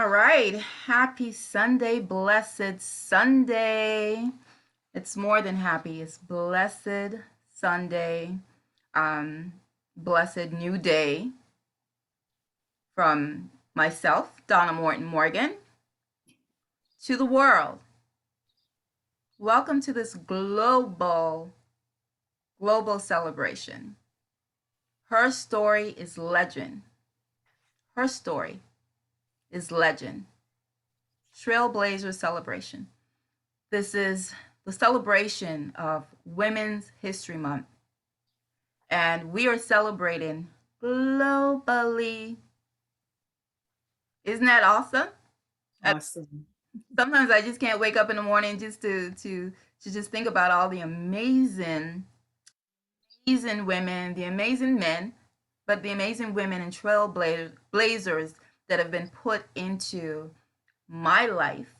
All right. Happy Sunday, blessed Sunday. It's more than happy. It's blessed Sunday. Um, Blessed new day from myself, Donna Morton Morgan, to the world. Welcome to this global celebration. Her story is legend. Her story is legend. Trailblazers celebration. This is the celebration of Women's History Month, and we are celebrating globally. Isn't that awesome? Awesome. Sometimes I just can't wake up in the morning just to just think about all the amazing women, the amazing men, but the amazing women and trailblazers that have been put into my life.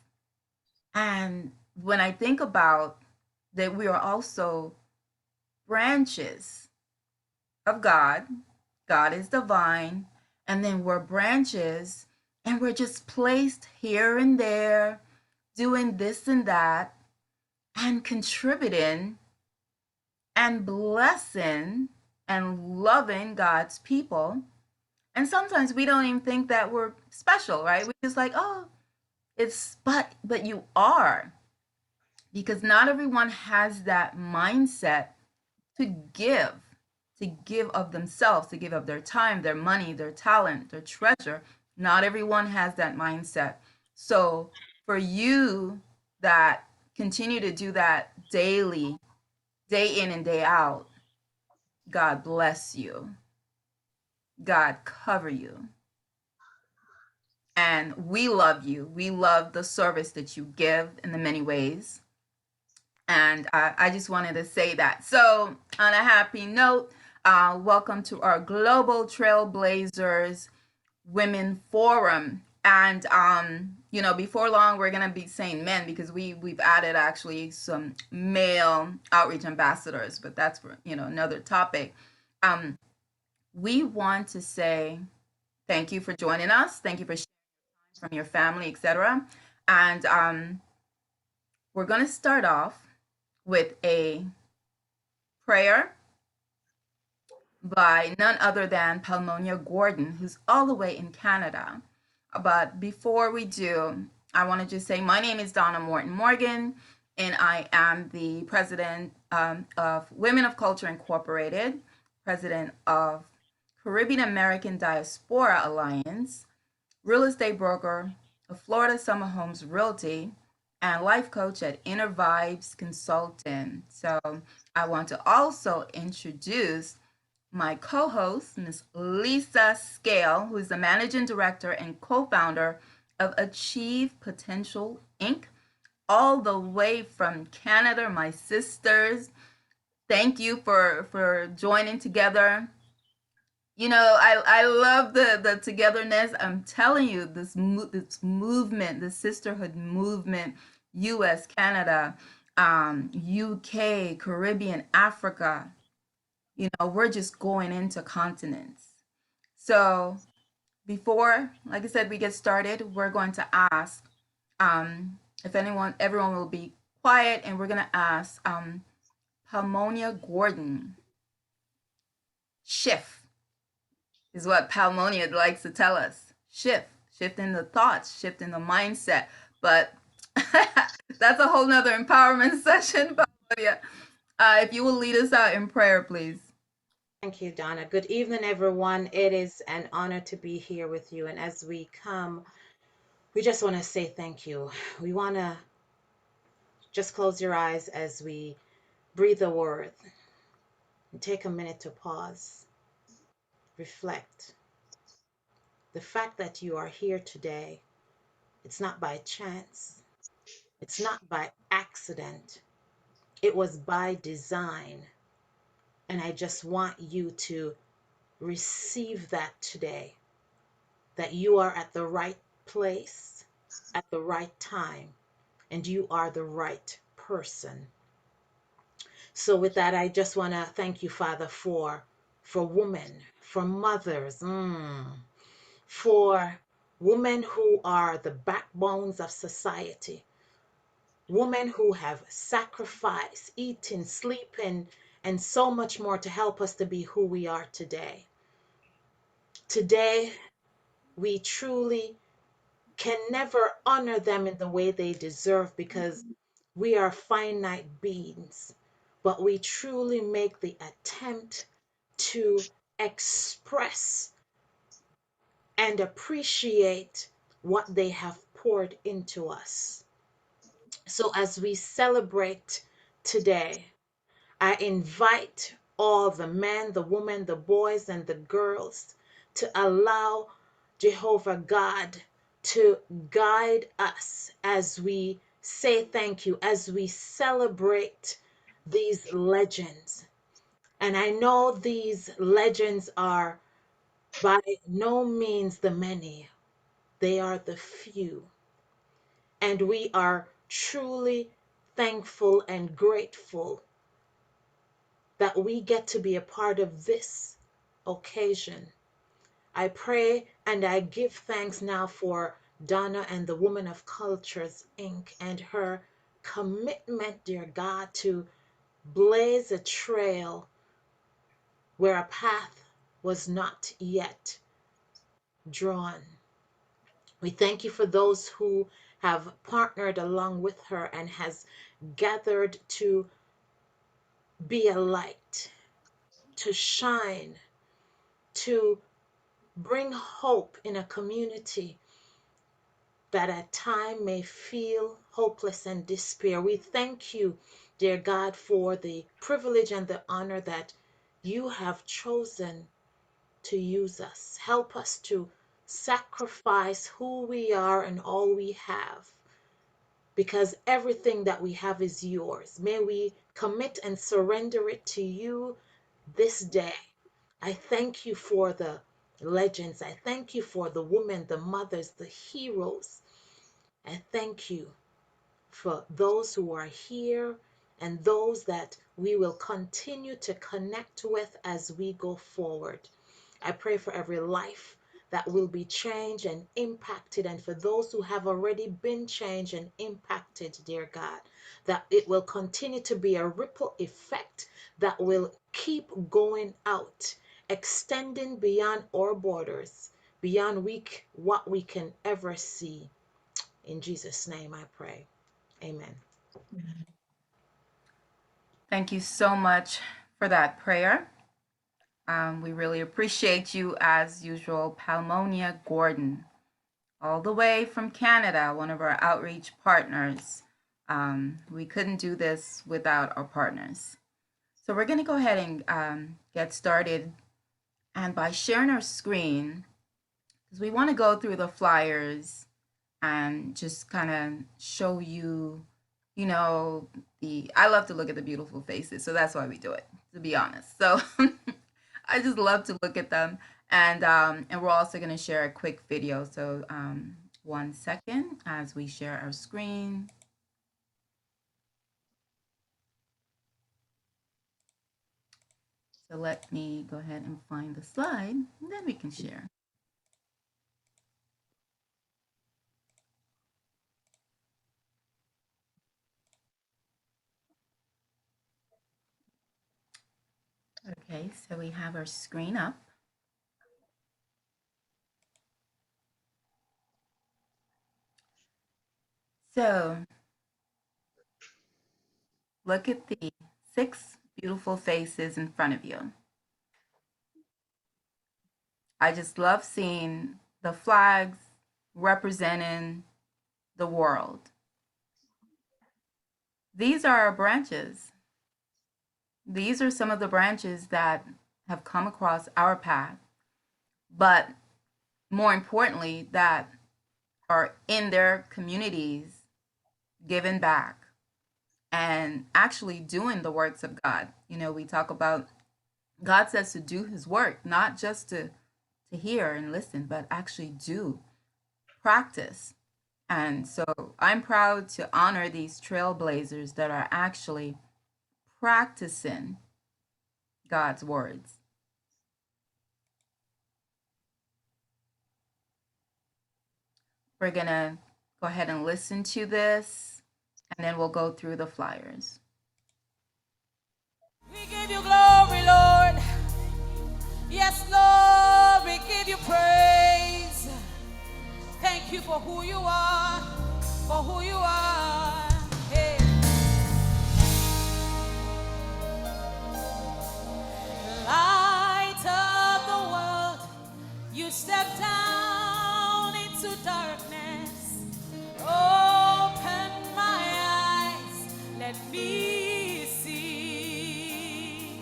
And when I think about that, we are also branches of God. God is divine. And then we're branches and we're just placed here and there, doing this and that, and contributing and blessing and loving God's people. And sometimes we don't even think that we're special, right? We're just like, oh, but you are, because not everyone has that mindset to give, to give of themselves, to give of their time, their money, their talent, their treasure. Not everyone has that mindset. So for you that continue to do that daily, day in and day out, God bless you. God cover you. And we love you. We love the service that you give in the many ways. And I just wanted to say that. So, on a happy note, welcome to our Global Trailblazers Women Forum. And before long, we're gonna be saying men because we've added actually some male outreach ambassadors, but that's for another topic. We want to say thank you for joining us. Thank you for sharing from your family, etc. And we're gonna start off with a prayer by none other than Palmonia Gordon, who's all the way in Canada. But before we do, I want to just say my name is Donna Morton Morgan, and I am the president of Women of Culture Incorporated, president of Caribbean American Diaspora Alliance, real estate broker of Florida Summer Homes Realty, and life coach at Inner Vibes Consultant. So I want to also introduce my co-host, Ms. Lisa Scale, who is the managing director and co-founder of Achieve Potential Inc., all the way from Canada, my sisters. Thank you for joining together. I love the togetherness. I'm telling you, this movement, the sisterhood movement, U.S., Canada, UK, Caribbean, Africa. We're just going into continents. So before, like I said, we get started, we're going to ask if everyone will be quiet, and we're going to ask Palmonia Gordon. Shift is what Palmonia likes to tell us. Shift in the thoughts, shift in the mindset. But that's a whole nother empowerment session, Palmonia. If you will lead us out in prayer, please. Thank you, Donna. Good evening, everyone. It is an honor to be here with you. And as we come, we just want to say thank you. We want to just close your eyes as we breathe the word and take a minute to pause, reflect. The fact that you are here today, it's not by chance, it's not by accident, it was by design. And I just want you to receive that today, that you are at the right place at the right time and you are the right person. So with that, I just want to thank you, Father, for women, for mothers, for women who are the backbones of society, women who have sacrificed, eaten, sleeping, and so much more to help us to be who we are today. Today, we truly can never honor them in the way they deserve because we are finite beings, but we truly make the attempt to express and appreciate what they have poured into us. So, as we celebrate today, I invite all the men, the women, the boys, and the girls to allow Jehovah God to guide us as we say thank you, as we celebrate these legends. And I know these legends are by no means the many, they are the few. And we are truly thankful and grateful that we get to be a part of this occasion. I pray and I give thanks now for Donna and the Woman of Cultures Inc. and her commitment, dear God, to blaze a trail where a path was not yet drawn. We thank you for those who have partnered along with her and has gathered to be a light, to shine, to bring hope in a community that at time may feel hopeless and despair. We thank you, dear God, for the privilege and the honor that you have chosen to use us. Help us to sacrifice who we are and all we have, because everything that we have is yours. May we commit and surrender it to you this day. I thank you for the legends. I thank you for the women, the mothers, the heroes. I thank you for those who are here and those that we will continue to connect with as we go forward. I pray for every life that will be changed and impacted, and for those who have already been changed and impacted, dear God, that it will continue to be a ripple effect that will keep going out, extending beyond our borders, beyond what we can ever see. In Jesus' name I pray. Amen. Thank you so much for that prayer. We really appreciate you as usual, Palmonia Gordon, all the way from Canada, one of our outreach partners. We couldn't do this without our partners. So we're going to go ahead and get started. And by sharing our screen, because we want to go through the flyers and just kind of show you, I love to look at the beautiful faces, so that's why we do it, to be honest. So I just love to look at them, and we're also going to share a quick video. So 1 second as we share our screen. So let me go ahead and find the slide, and then we can share. Okay, so we have our screen up. So look at the 6 beautiful faces in front of you. I just love seeing the flags representing the world. These are our branches. These are some of the branches that have come across our path, but more importantly, that are in their communities giving back and actually doing the works of God. We talk about God says to do his work, not just to hear and listen, but actually do, practice. And so I'm proud to honor these trailblazers that are actually practicing God's words. We're going to go ahead and listen to this, and then we'll go through the flyers. We give you glory, Lord. Yes, Lord, we give you praise. Thank you for who you are, for who you are. Hey. Light of the world, you step down into darkness. Open my eyes, let me see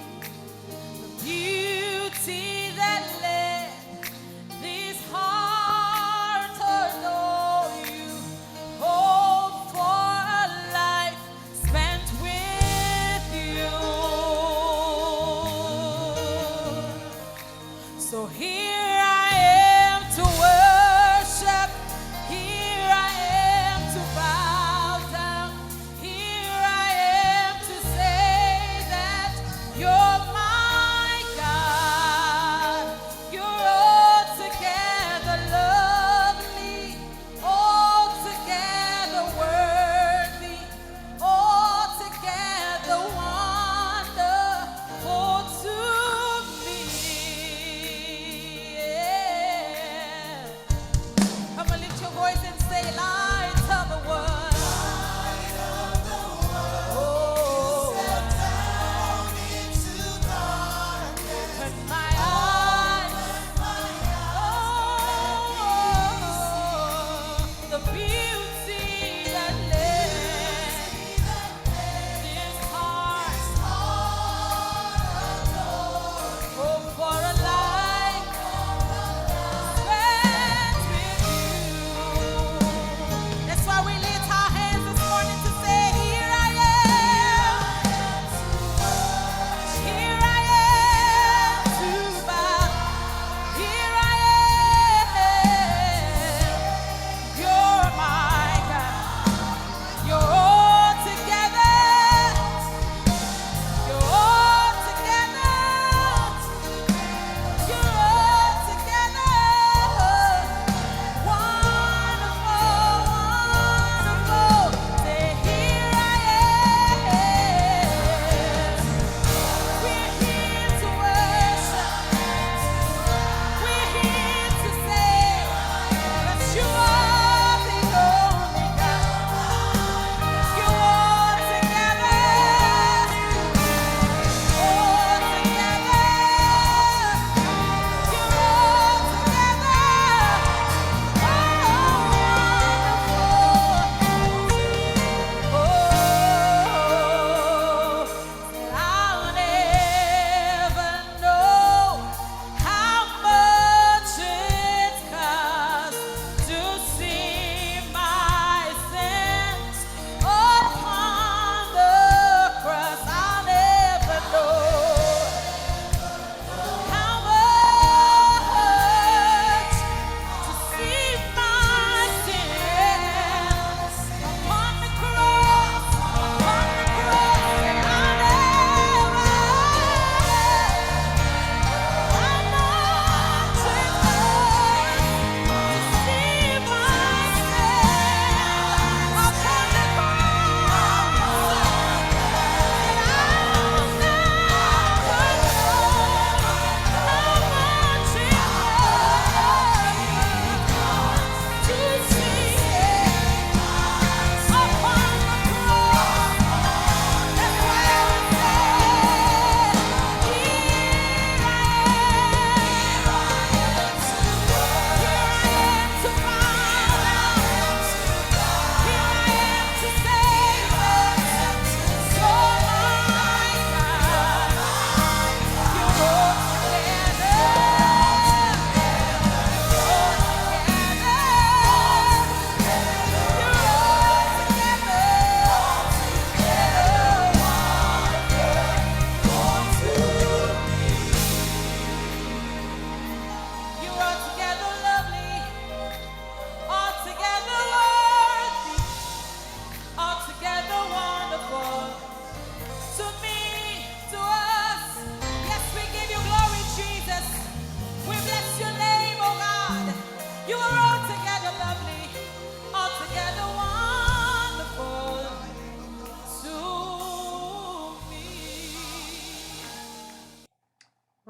the beauty that led this heart adore you.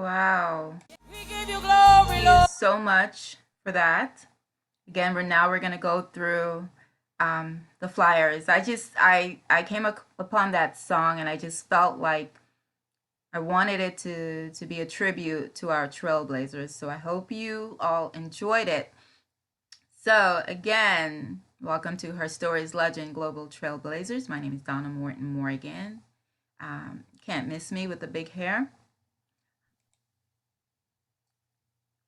Wow. We give you glory, Thank you Lord. so much for that. Again, we're gonna go through the flyers. I came upon that song and I just felt like I wanted it to be a tribute to our Trailblazers. So I hope you all enjoyed it. So again, welcome to Her Stories Legend Global Trailblazers. My name is Donna Morton Morgan. Can't miss me with the big hair.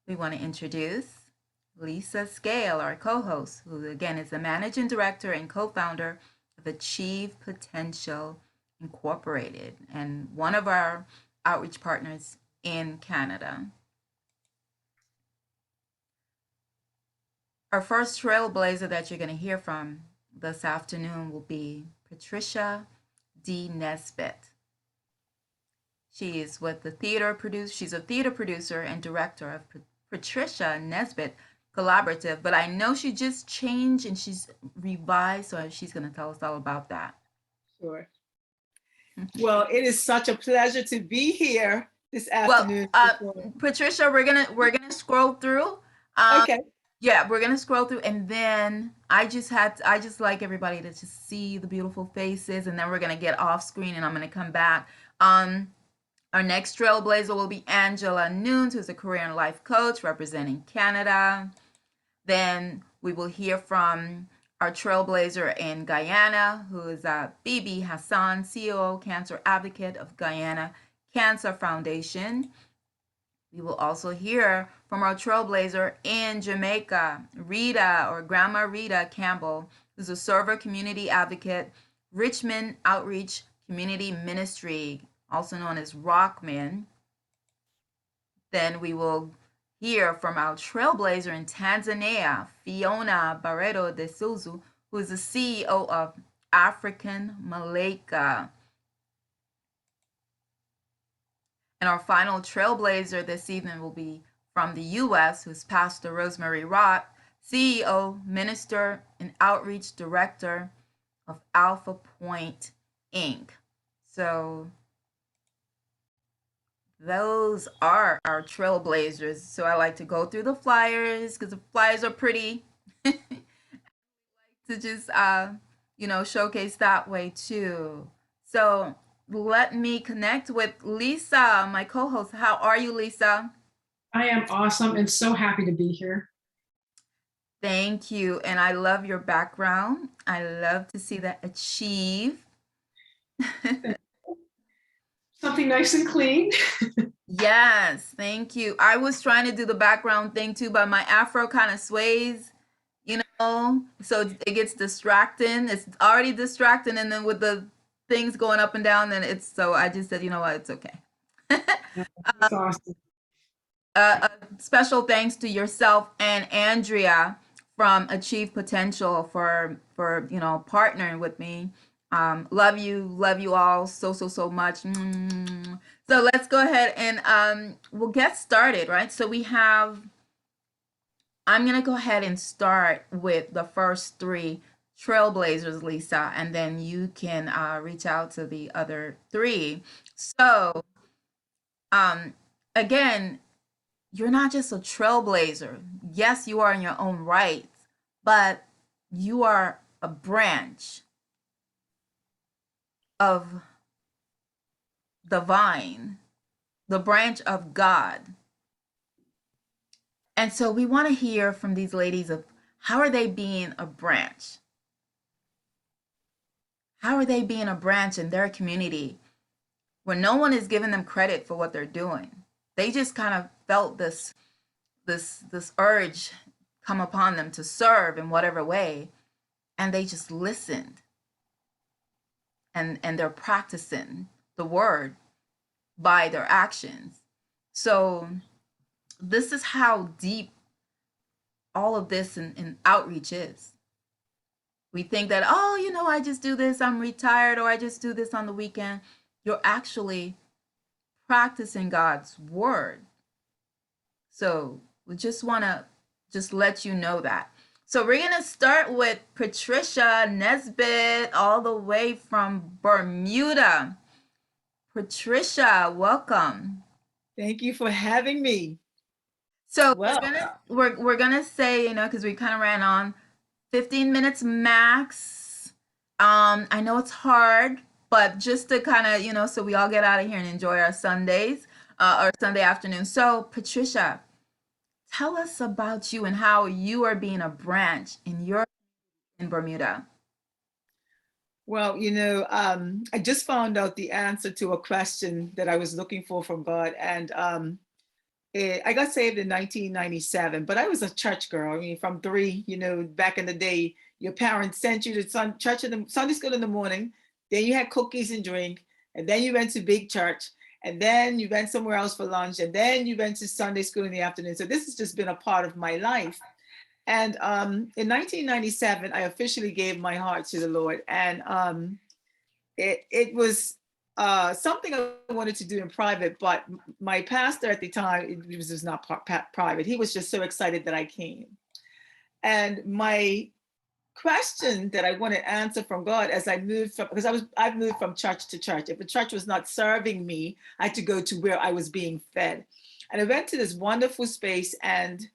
We want to introduce Lisa Scale, our co-host, who again is the managing director and co-founder of Achieve Potential Incorporated and one of our outreach partners in Canada. Our first trailblazer that you're going to hear from this afternoon will be Patricia D. Nesbitt. She is with the theater producer. She's a theater producer and director of Patricia Nesbitt Collaborative, but I know she just changed and she's revised, so she's going to tell us all about that. Sure. Well, it is such a pleasure to be here this afternoon. Patricia, we're gonna scroll through. Okay. Yeah, we're gonna scroll through, and then I just like everybody to just see the beautiful faces, and then we're gonna get off screen, and I'm gonna come back. Our next trailblazer will be ANGELLA NUNES, who's a career and life coach representing Canada. Then we will hear from our trailblazer in Guyana, who is BIBI HASSAN, CEO, cancer advocate of Guyana Cancer Foundation. We will also hear from our trailblazer in Jamaica, Reta, or Grandma Reta Campbell, who's a server community advocate, Richmond Outreach Community Ministry, also known as ROCMIN. Then we will hear from our trailblazer in Tanzania, FIONA Barretto DESOUZA, who is the CEO of African MALAIKA. And our final trailblazer this evening will be from the U.S., who's Pastor Rosemary ROTH, CEO, Minister, and Outreach Director of Alpha Point, Inc. So those are our trailblazers. So I like to go through the flyers because the flyers are pretty. To just showcase that way too. So let me connect with Lisa, my co-host. How are you, Lisa? I am awesome and so happy to be here. Thank you. And I love your background. I love to see that achieve. Something nice and clean. Yes, thank you. I was trying to do the background thing too, but my afro kind of sways, so it gets distracting. It's already distracting, and then with the things going up and down, then so I just said, you know what, it's okay. That's awesome. Special thanks to yourself and Andrea from Achieve Potential for partnering with me. Love you all so much. So let's go ahead and we'll get started, right? So I'm gonna go ahead and start with the first three trailblazers, Lisa, and then you can reach out to the other three. So again, you're not just a trailblazer. Yes, you are in your own right, but you are a branch of the vine, the branch of God. And so we want to hear from these ladies of how are they being a branch? How are they being a branch in their community where no one is giving them credit for what they're doing? They just kind of felt this urge come upon them to serve in whatever way, and they just listened. And they're practicing the word by their actions. So this is how deep all of this in outreach is. We think that, I just do this, I'm retired, or I just do this on the weekend. You're actually practicing God's word. So we just want to let you know that. So we're going to start with Patricia Nesbitt, all the way from Bermuda. Patricia, welcome. Thank you for having me. So Well, we're gonna say, because we kind of ran on 15 minutes max. I know it's hard, but just to kind of, so we all get out of here and enjoy our Sundays, or Sunday afternoon. So Patricia, tell us about you and how you are being a branch in Bermuda. well, I just found out the answer to a question that I was looking for from God. And I got saved in 1997, but I was a church girl. I mean, from 3, back in the day, your parents sent you to Sunday school in the morning, then you had cookies and drink, and then you went to big church, and then you went somewhere else for lunch, and then you went to Sunday school in the afternoon. So this has just been a part of my life. And in 1997, I officially gave my heart to the Lord. And it was something I wanted to do in private, but my pastor at the time, it was just not private. He was just so excited that I came. And my question that I wanted to answer from God as I moved from, because I've moved from church to church. If the church was not serving me, I had to go to where I was being fed. And I went to this wonderful space, and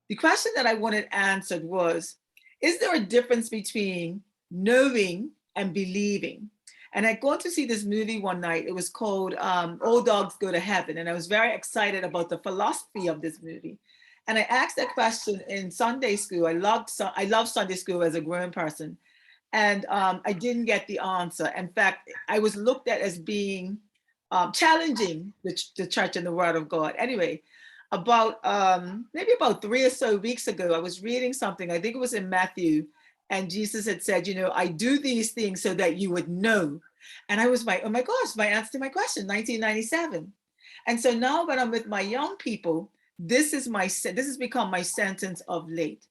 the question that I wanted answered was, is there a difference between knowing and believing? And I'd gone to see this movie one night. It was called All Dogs Go to Heaven. And I was very excited about the philosophy of this movie. And I asked that question in Sunday school. I loved Sunday school as a grown person. And I didn't get the answer. In fact, I was looked at as being challenging the church and the word of God. Anyway, maybe about 3 or so weeks ago, I was reading something, I think it was in Matthew, and Jesus had said, I do these things so that you would know. And I was like, oh my gosh, my answer to my question, 1997. And so now when I'm with my young people, this has become my sentence of late.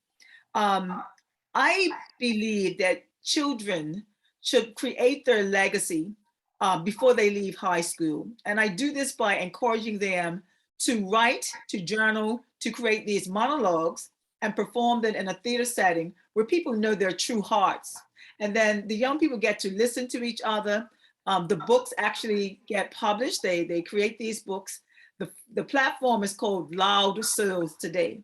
I believe that children should create their legacy before they leave high school. And I do this by encouraging them to write, to journal, to create these monologues and perform them in a theater setting where people know their true hearts. And then the young people get to listen to each other. The books actually get published. They create these books. The platform is called Loud Souls Today.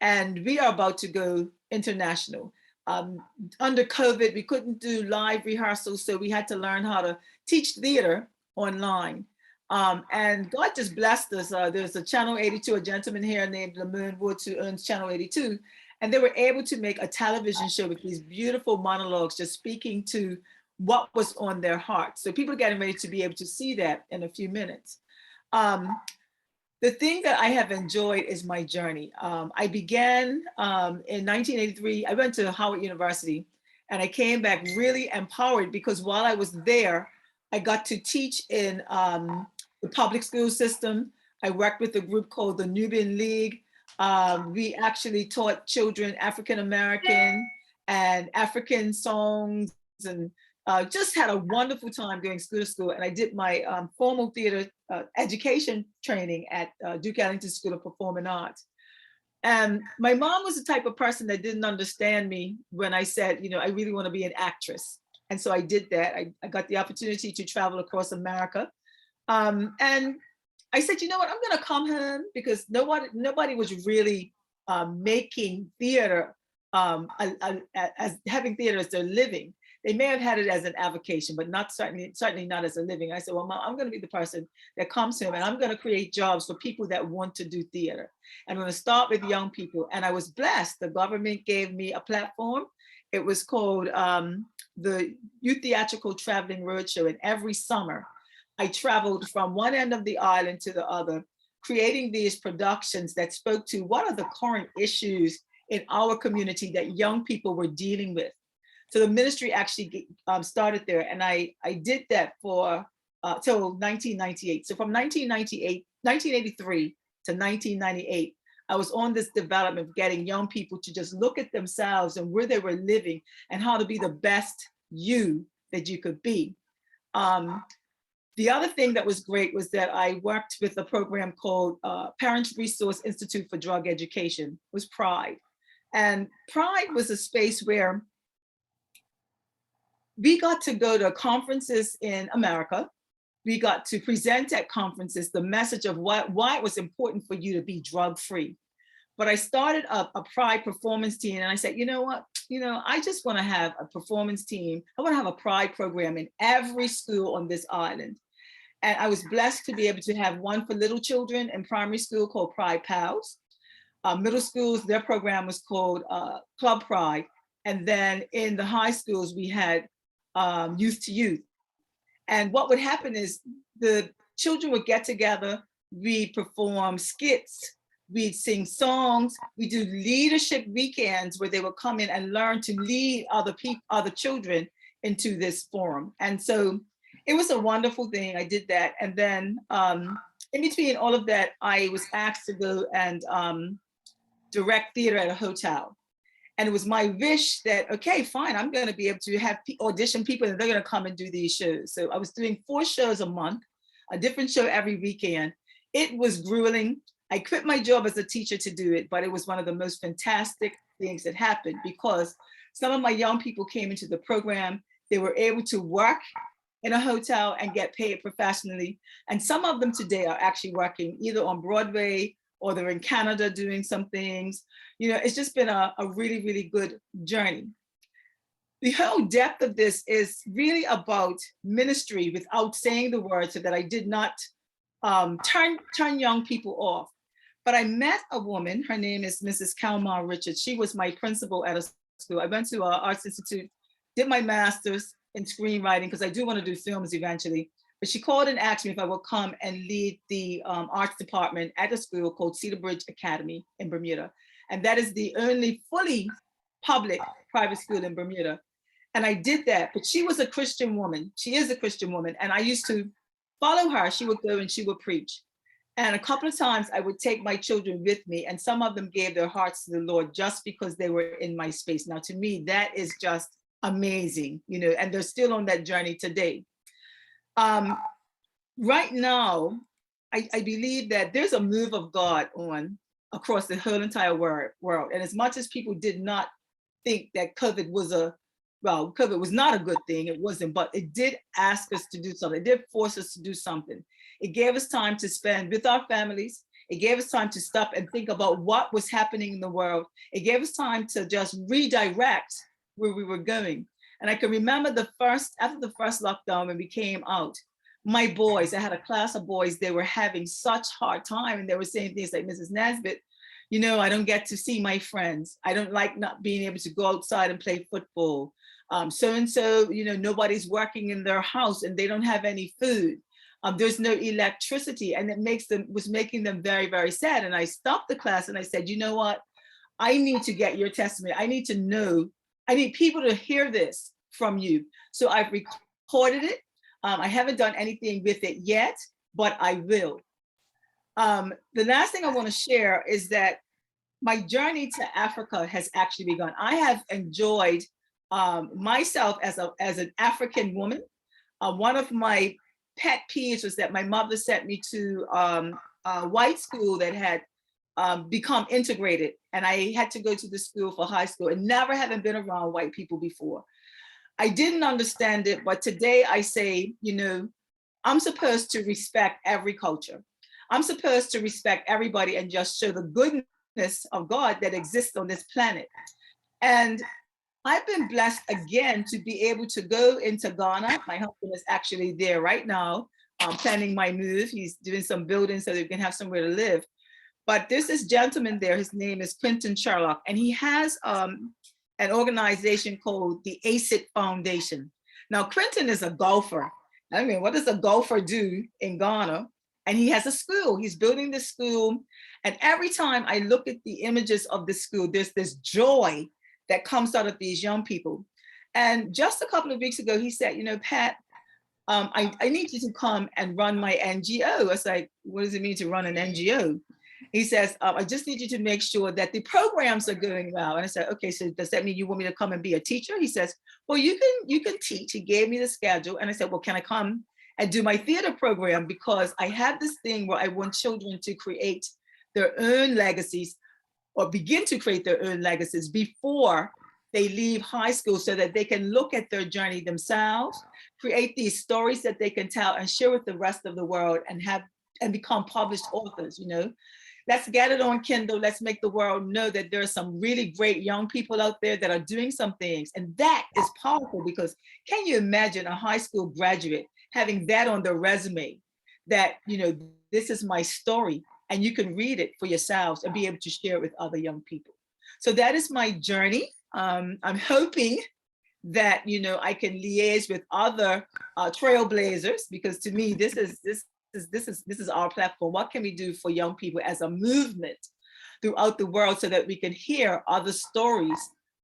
And we are about to go international. Under COVID, we couldn't do live rehearsals, so we had to learn how to teach theater online. And God just blessed us. There's a Channel 82, a gentleman here named Lamone Woods who owns Channel 82. And they were able to make a television show with these beautiful monologues, just speaking to what was on their hearts. So people are getting ready to be able to see that in a few minutes. The thing that I have enjoyed is my journey. I began in 1983. I went to Howard University, and I came back really empowered because while I was there, I got to teach in the public school system. I worked with a group called the Nubian League. We actually taught children African-American and African songs, and just had a wonderful time going school to school. And I did my formal theater education training at Duke Ellington School of Performing Arts. And my mom was the type of person that didn't understand me when I said, I really want to be an actress. And so I did that. I got the opportunity to travel across America. And I said, you know what, I'm going to come home because nobody was really making theater, as having theater as their living. They may have had it as an avocation, but certainly not as a living. I said, well, Mom, I'm going to be the person that comes home, and I'm going to create jobs for people that want to do theater. I'm going to start with young people. And I was blessed. The government gave me a platform. It was called the Youth Theatrical Traveling Roadshow. And every summer, I traveled from one end of the island to the other, creating these productions that spoke to what are the current issues in our community that young people were dealing with. So the ministry actually started there, and I did that for till 1998. So from 1983 to 1998, I was on this development of getting young people to just look at themselves and where they were living and how to be the best you that you could be. The other thing that was great was that I worked with a program called Parents Resource Institute for Drug Education. It was Pride. And Pride was a space where we got to go to conferences in America, we got to present at conferences the message of why it was important for you to be drug-free. But I started a Pride performance team, and I said, you know what? I just want to have a performance team. I want to have a Pride program in every school on this island. And I was blessed to be able to have one for little children in primary school called Pride Pals. Middle schools, their program was called Club Pride. And then in the high schools, we had Youth to Youth. And what would happen is the children would get together, we perform skits, we'd sing songs, we do leadership weekends where they would come in and learn to lead other children into this forum. And so it was a wonderful thing. I did that. And then in between all of that, I was asked to go and direct theater at a hotel. And it was my wish that, okay, fine, I'm going to be able to have audition people and they're going to come and do these shows. So I was doing 4 shows a month, a different show every weekend. It was grueling. I quit my job as a teacher to do it, but it was one of the most fantastic things that happened because some of my young people came into the program. They were able to work in a hotel and get paid professionally. And some of them today are actually working either on Broadway or they're in Canada doing some things. It's just been a really, really good journey. The whole depth of this is really about ministry without saying the word so that I did not turn young people off. But I met a woman, her name is Mrs. Kalmar Richards. She was my principal at a school. I went to Arts Institute, did my master's in screenwriting because I do want to do films eventually. But she called and asked me if I would come and lead the arts department at a school called Cedar Bridge Academy in Bermuda. And that is the only fully public private school in Bermuda. And I did that, but she was a Christian woman. She is a Christian woman. And I used to follow her. She would go and she would preach. And a couple of times I would take my children with me and some of them gave their hearts to the Lord just because they were in my space. Now, to me, that is just amazing, and they're still on that journey today. Right now, I believe that there's a move of God on across the whole entire world. And as much as people did not think that COVID was COVID was not a good thing, it wasn't, but it did ask us to do something. It did force us to do something. It gave us time to spend with our families. It gave us time to stop and think about what was happening in the world. It gave us time to just redirect where we were going. And I can remember after the first lockdown when we came out, my boys, I had a class of boys, they were having such hard time and they were saying things like, Mrs. Nesbitt, I don't get to see my friends. I don't like not being able to go outside and play football. So-and-so, nobody's working in their house and they don't have any food. There's no electricity, and it was making them very, very sad. And I stopped the class and I said, you know what? I need to get your testimony. I need people to hear this from you. So I've recorded it. I haven't done anything with it yet, but I will. The last thing I want to share is that my journey to Africa has actually begun. I have enjoyed myself as an African woman. One of my pet peeves was that my mother sent me to a white school that had become integrated, and I had to go to the school for high school and never having been around white people before. I didn't understand it, but today I say, I'm supposed to respect every culture. I'm supposed to respect everybody and just show the goodness of God that exists on this planet. And I've been blessed again to be able to go into Ghana. My husband is actually there right now, planning my move. He's doing some building so that we can have somewhere to live. But there's this gentleman there, his name is Quentin Sherlock, and he has an organization called the ACID Foundation. Now, Quentin is a golfer. I mean, what does a golfer do in Ghana? And he has a school. He's building this school. And every time I look at the images of the school, there's this joy that comes out of these young people. And just a couple of weeks ago, he said, Pat, I need you to come and run my NGO. I was like, what does it mean to run an NGO? He says, I just need you to make sure that the programs are going well. And I said, okay, so does that mean you want me to come and be a teacher? He says, well, you can teach. He gave me the schedule. And I said, well, can I come and do my theater program? Because I have this thing where I want children to create their own legacies or begin to create their own legacies before they leave high school so that they can look at their journey themselves. create these stories that they can tell and share with the rest of the world and become published authors, you know. Let's get it on Kindle. Let's make the world know that there are some really great young people out there that are doing some things. And that is powerful, because can you imagine a high school graduate having that on their resume, that, you know, this is my story, and you can read it for yourselves and be able to share it with other young people. So that is my journey. I'm hoping that, you know, I can liaise with other trailblazers, because to me, this is our platform. What can we do for young people as a movement throughout the world, so that we can hear other stories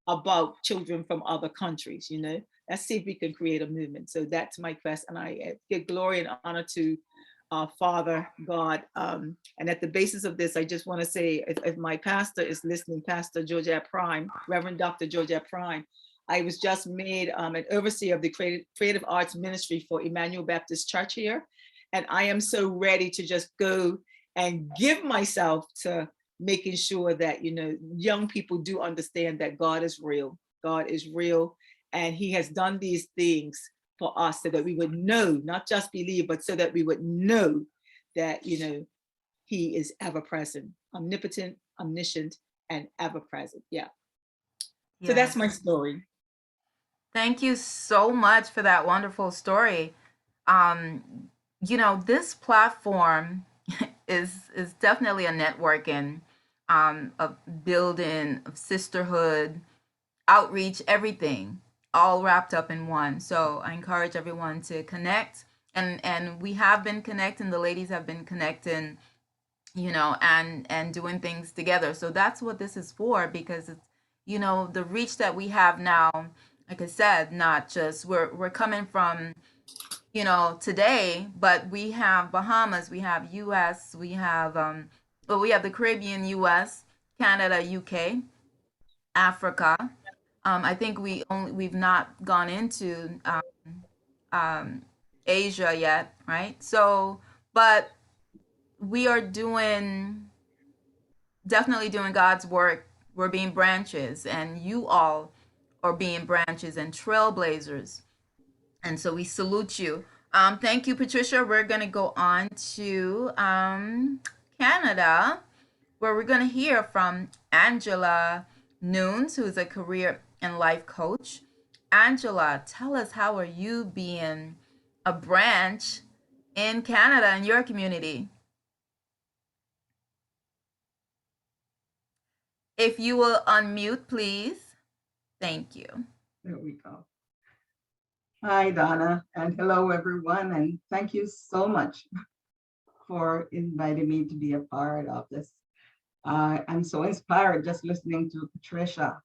about children from other countries, you know? Let's see if we can create a movement. So that's my quest, and I give glory and honor to Father God. And at the basis of this, I just want to say, if my pastor is listening, Pastor Georgette Prime, Reverend Dr. Georgette Prime, I was just made an overseer of the creative arts ministry for Emmanuel Baptist Church here. And I am so ready to just go and give myself to making sure that, you know, young people do understand that God is real. God is real. And he has done these things for us so that we would know, not just believe, but so that we would know that, you know, he is ever present, omnipotent, omniscient, and ever present. Yeah. So that's my story. Thank you so much for that wonderful story. You know, this platform is definitely a networking, of building, of sisterhood, outreach, everything, all wrapped up in one. So I encourage everyone to connect, and we have been connecting. The ladies have been connecting, you know, and doing things together. So that's what this is for, because it's, you know, the reach that we have now. Like I said, not just we're coming from, you know, today, but we have Bahamas, we have US, we have we have the Caribbean, US, Canada, UK, Africa. I think we've not gone into Asia yet, right? So, but we are definitely doing God's work. We're being branches, and you all are being branches and trailblazers. And so we salute you. Thank you, Patricia. We're going to go on to Canada, where we're going to hear from Angela Nunes, who is a career and life coach. Angela, tell us, how are you being a branch in Canada in your community? If you will unmute, please. Thank you. There we go. Hi, Donna, and hello, everyone, and thank you so much for inviting me to be a part of this. I'm so inspired just listening to Patricia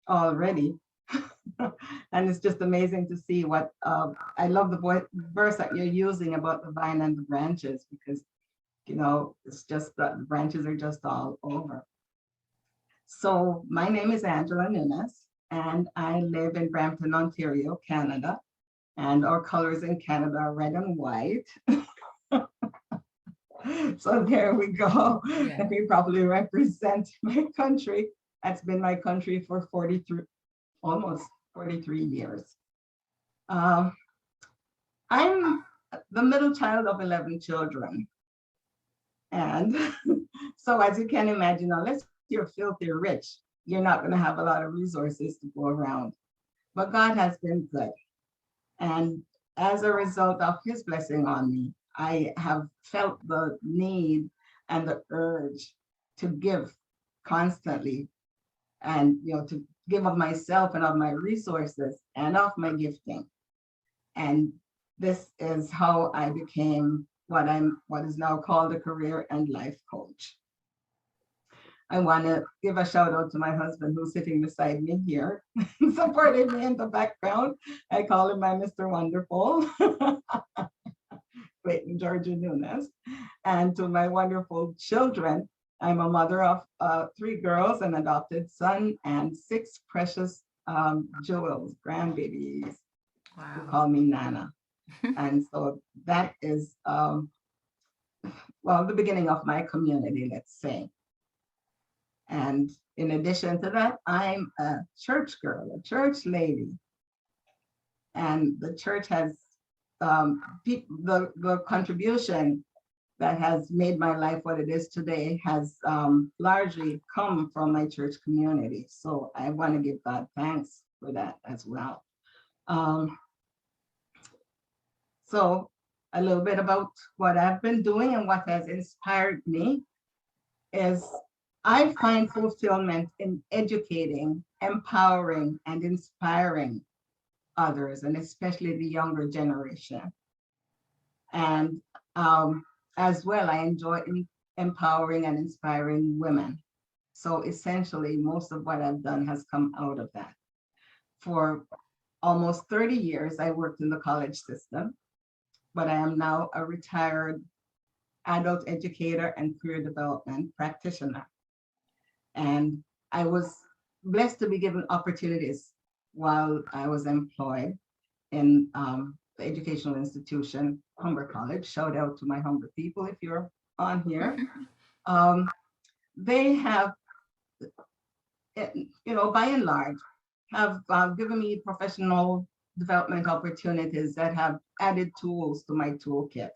already. And it's just amazing to see what, I love the verse that you're using about the vine and the branches, because, you know, it's just that the branches are just all over. So my name is Angela Nunes, and I live in Brampton, Ontario, Canada. And our colors in Canada are red and white. So there we go. Yeah. And we probably represent my country. That's been my country for almost 43 years. I'm the middle child of 11 children. And so as you can imagine, unless you're filthy rich, you're not going to have a lot of resources to go around. But God has been good. And as a result of his blessing on me, I have felt the need and the urge to give constantly, and, you know, to give of myself and of my resources and of my gifting. And this is how I became what is now called a career and life coach. I want to give a shout out to my husband, who's sitting beside me here, supporting me in the background. I call him my Mr. Wonderful, Clayton Georgia Nunes. And to my wonderful children, I'm a mother of 3 girls, an adopted son, and 6 precious jewels, grandbabies, wow, who call me Nana. And so that is, well, the beginning of my community, let's say. And in addition to that, I'm a church girl, a church lady. And the church has the contribution that has made my life what it is today has largely come from my church community. So I want to give God thanks for that as well. So a little bit about what I've been doing and what has inspired me is I find fulfillment in educating, empowering, and inspiring others, and especially the younger generation. And as well, I enjoy empowering and inspiring women. So essentially, most of what I've done has come out of that. For almost 30 years, I worked in the college system, but I am now a retired adult educator and career development practitioner. And I was blessed to be given opportunities while I was employed in the educational institution, Humber College. Shout out to my Humber people if you're on here. They have, by and large, have given me professional development opportunities that have added tools to my toolkit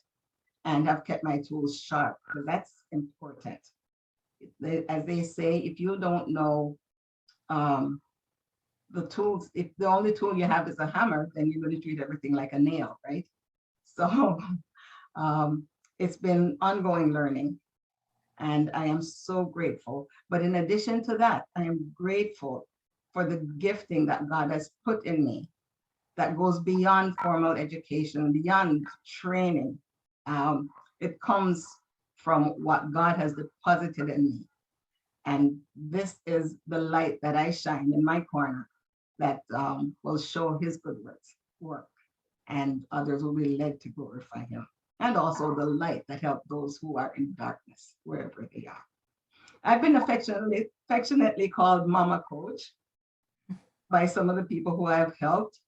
and have kept my tools sharp, because that's important. As they say, if you don't know the tools, if the only tool you have is a hammer, then you're going to treat everything like a nail, right? So it's been ongoing learning, and I am so grateful. But in addition to that, I am grateful for the gifting that God has put in me that goes beyond formal education, beyond training. It comes from what God has deposited in me. And this is the light that I shine in my corner that will show his good work, and others will be led to glorify him. And also the light that helps those who are in darkness, wherever they are. I've been affectionately called Mama Coach by some of the people who I have helped.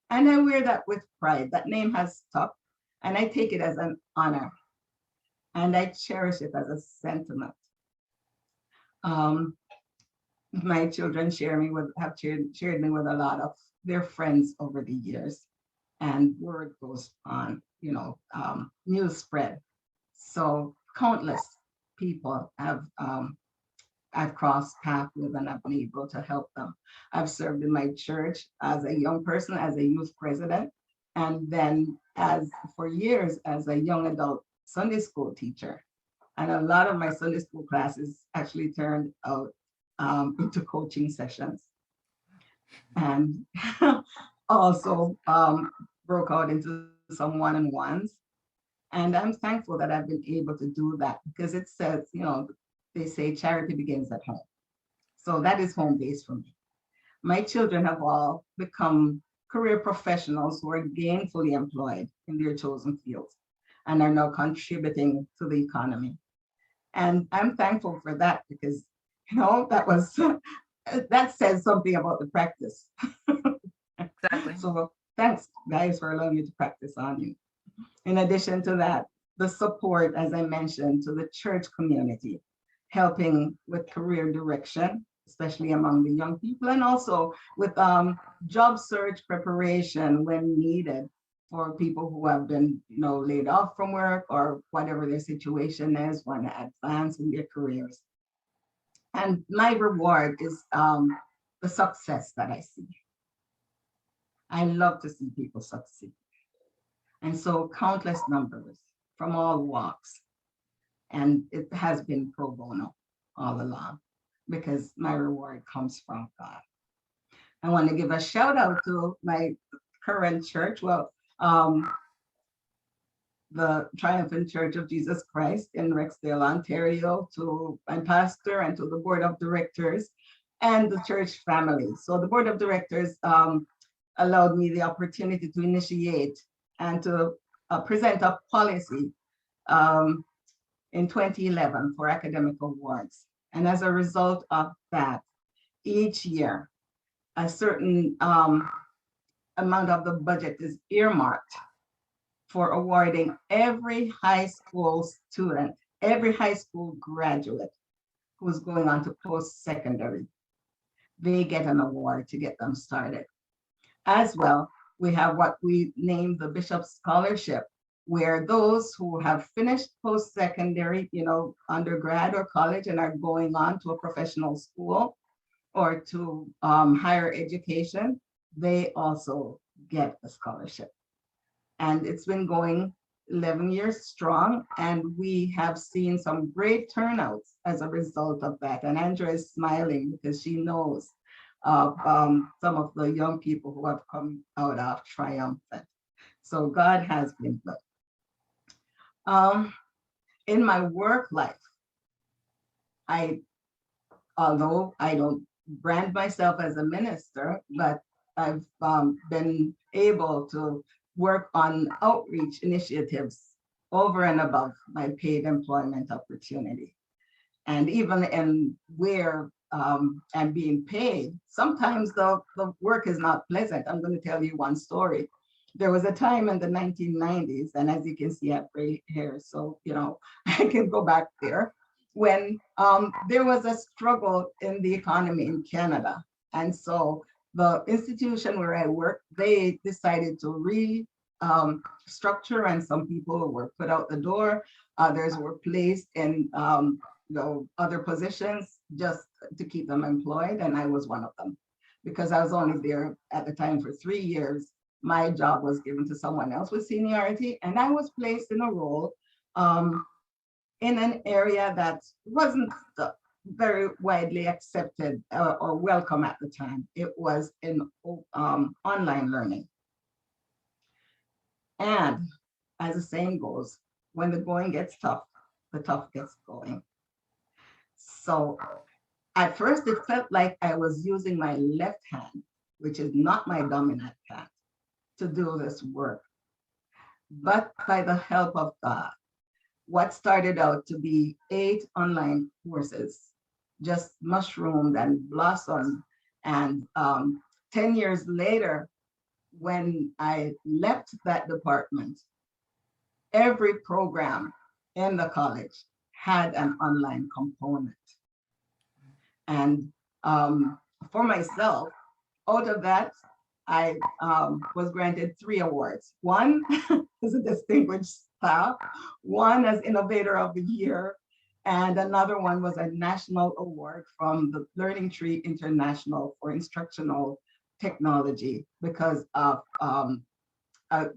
And I wear that with pride. That name has stuck, and I take it as an honor. And I cherish it as a sentiment. My children have shared me with a lot of their friends over the years, and word goes on, news spread. So countless people I've crossed paths with, and I've been able to help them. I've served in my church as a young person, as a youth president, and then for years as a young adult Sunday school teacher. And a lot of my Sunday school classes actually turned out into coaching sessions, and also broke out into some one-on-ones. And I'm thankful that I've been able to do that, because it says, they say charity begins at home. So that is home base for me. My children have all become career professionals who are gainfully employed in their chosen fields and are now contributing to the economy. And I'm thankful for that, because, that says something about the practice. Exactly. So thanks, guys, for allowing me to practice on you. In addition to that, the support, as I mentioned, to the church community, helping with career direction, especially among the young people, and also with job search preparation when needed for people who have been laid off from work or whatever their situation is, want to advance in their careers. And my reward is the success that I see. I love to see people succeed. And so countless numbers from all walks. And it has been pro bono all along, because my reward comes from God. I want to give a shout out to my current church, the Triumphant Church of Jesus Christ in Rexdale, Ontario, to my pastor and to the board of directors and the church family. So the board of directors allowed me the opportunity to initiate and to present a policy in 2011 for academic awards. And as a result of that, each year, a certain amount of the budget is earmarked for awarding every high school student, every high school graduate who's going on to post-secondary. They get an award to get them started. As well, We have what we name the Bishop Scholarship, where those who have finished post-secondary, undergrad or college and are going on to a professional school or to higher education, they also get a scholarship. And it's been going 11 years strong, and we have seen some great turnouts as a result of that. And Andrea is smiling because she knows of some of the young people who have come out of triumphant. So God has been good. In my work life, although I don't brand myself as a minister, but I've been able to work on outreach initiatives over and above my paid employment opportunity. And even in where I'm being paid, sometimes the work is not pleasant. I'm going to tell you one story. There was a time in the 1990s, and as you can see, I have gray hair, so I can go back there, when there was a struggle in the economy in Canada. And so the institution where I worked, they decided to restructure, and some people were put out the door. Others were placed in other positions just to keep them employed, and I was one of them. Because I was only there at the time for 3 years, my job was given to someone else with seniority, and I was placed in a role in an area that wasn't very widely accepted or welcome at the time. It was in online learning. And as the saying goes, when the going gets tough, the tough gets going. So at first it felt like I was using my left hand, which is not my dominant hand, to do this work. But by the help of God, what started out to be 8 online courses just mushroomed and blossomed. And 10 years later, when I left that department, every program in the college had an online component. And for myself, out of that, I was granted 3 awards. One as a distinguished staff, one as Innovator of the Year, and another one was a national award from the Learning Tree International for instructional technology, because of a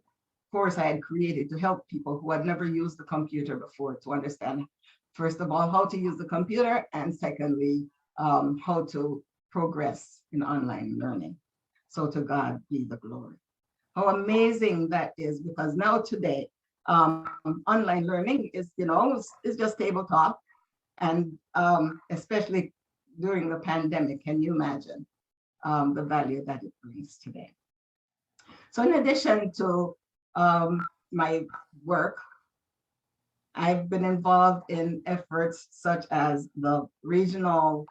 course I had created to help people who had never used the computer before to understand, first of all, how to use the computer, and secondly, how to progress in online learning. So to God be the glory. How amazing that is, because now today, online learning is, is just tabletop, and especially during the pandemic, can you imagine the value that it brings today? So in addition to my work, I've been involved in efforts such as the regional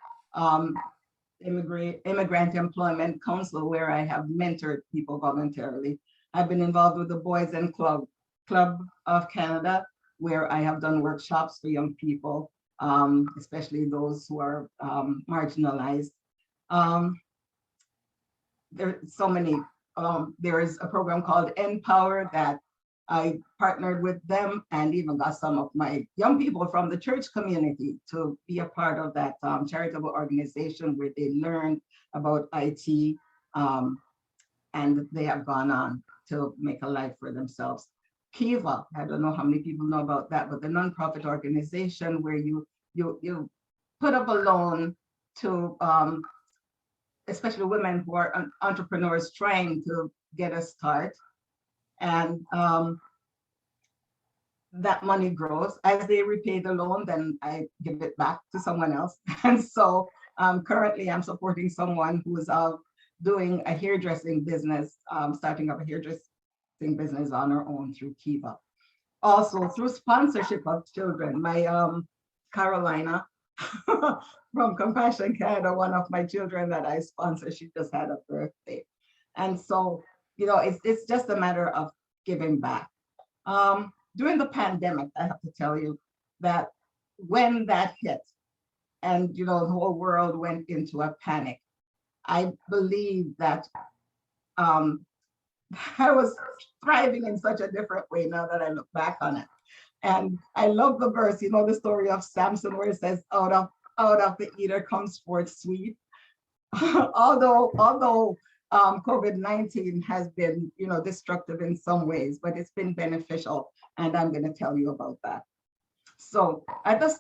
Immigrant Employment Council, where I have mentored people voluntarily. I've been involved with the Boys and Club of Canada, where I have done workshops for young people, especially those who are marginalized. There's so many. There is a program called Empower that I partnered with them, and even got some of my young people from the church community to be a part of that charitable organization, where they learned about IT, and they have gone on to make a life for themselves. Kiva, I don't know how many people know about that, but the nonprofit organization where you put up a loan to especially women who are entrepreneurs trying to get a start. And that money grows. As they repay the loan, then I give it back to someone else. And so currently I'm supporting someone who is doing a hairdressing business, starting up a hairdressing business on her own through Kiva. Also through sponsorship of children. My Carolina from Compassion Canada, one of my children that I sponsor, she just had a birthday. And so, it's just a matter of giving back. During the pandemic, I have to tell you that when that hit and, the whole world went into a panic, I believe that I was thriving in such a different way now that I look back on it. And I love the verse, you know, the story of Samson where it says, out of the eater comes forth sweet. although COVID-19 has been, you know, destructive in some ways, but it's been beneficial. And I'm going to tell you about that. So at the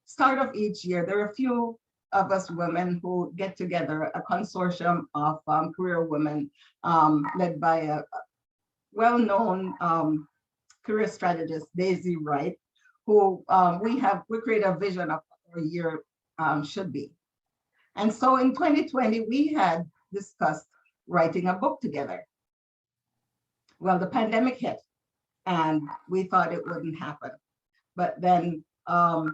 start of each year, there are a few of us women who get together, a consortium of career women led by a well-known career strategist, Daisy Wright, who we create a vision of what our year should be. And so in 2020, we had discussed writing a book together. Well, the pandemic hit and we thought it wouldn't happen. But then I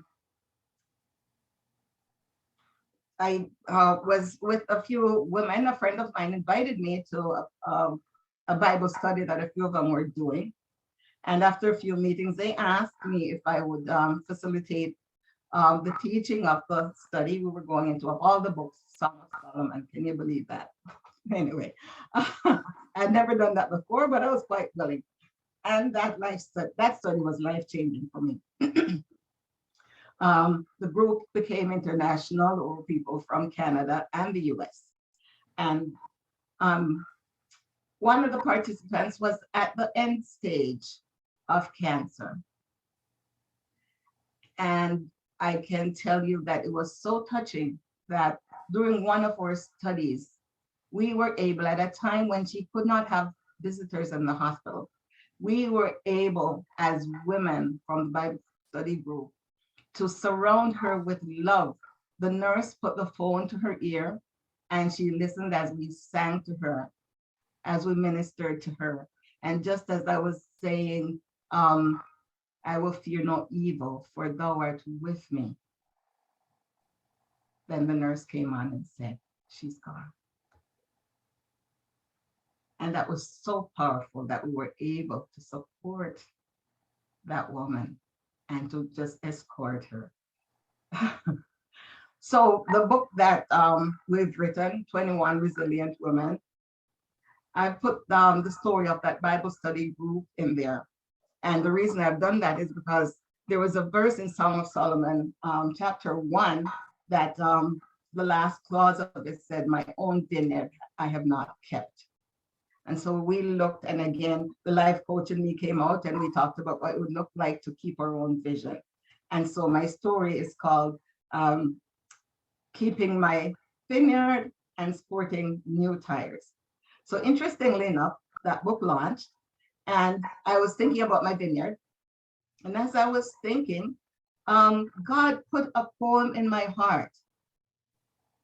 was with a few women. A friend of mine invited me to a Bible study that a few of them were doing. And after a few meetings, they asked me if I would facilitate the teaching of the study. We were going into all the books, Song of Solomon. Can you believe that? Anyway, I'd never done that before, but I was quite willing. And that study was life-changing for me. The group became international, or people from Canada and the US. And one of the participants was at the end stage of cancer. And I can tell you that it was so touching that during one of our studies, we were able, at a time when she could not have visitors in the hospital, we were able, as women from the Bible study group, to surround her with love. The nurse put the phone to her ear and she listened as we sang to her, as we ministered to her. And just as I was saying, I will fear no evil, for thou art with me. Then the nurse came on and said, she's gone. And that was so powerful that we were able to support that woman and to just escort her. So the book that we've written, 21 Resilient Women, I put the story of that Bible study group in there. And the reason I've done that is because there was a verse in Song of Solomon, chapter 1, that the last clause of it said, my own vineyard I have not kept. And so we looked, and again, the life coach and me came out and we talked about what it would look like to keep our own vision. And so my story is called Keeping My Vineyard and Sporting New Tires. So interestingly enough, that book launched and I was thinking about my vineyard. And as I was thinking, God put a poem in my heart.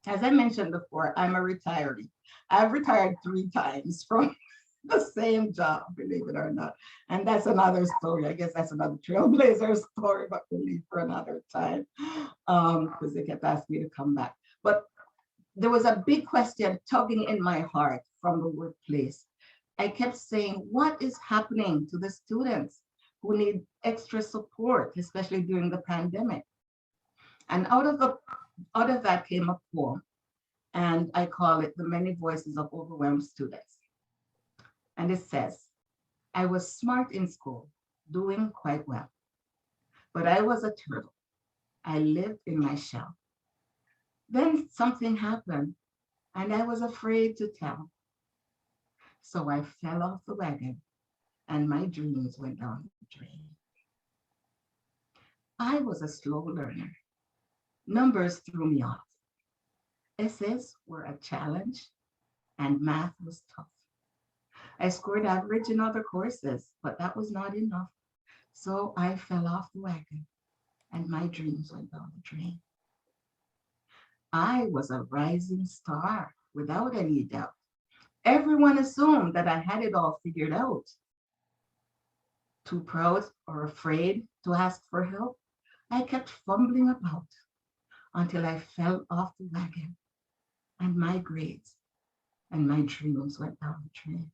As I mentioned before, I'm a retiree. I've retired 3 times from the same job, believe it or not. And that's another story. I guess that's another Trailblazers story, but we'll leave for another time because they kept asking me to come back. But there was a big question tugging in my heart from the workplace. I kept saying, what is happening to the students who need extra support, especially during the pandemic? And out of that came a poem, and I call it The Many Voices of Overwhelmed Students. And it says, I was smart in school, doing quite well, but I was a turtle. I lived in my shell. Then something happened, and I was afraid to tell. So I fell off the wagon, and my dreams went down the drain. I was a slow learner. Numbers threw me off. Essays were a challenge, and math was tough. I scored average in other courses, but that was not enough. So I fell off the wagon, and my dreams went down the drain. I was a rising star, without any doubt. Everyone assumed that I had it all figured out. Too proud or afraid to ask for help, I kept fumbling about until I fell off the wagon, and my grades and my dreams went down the drain.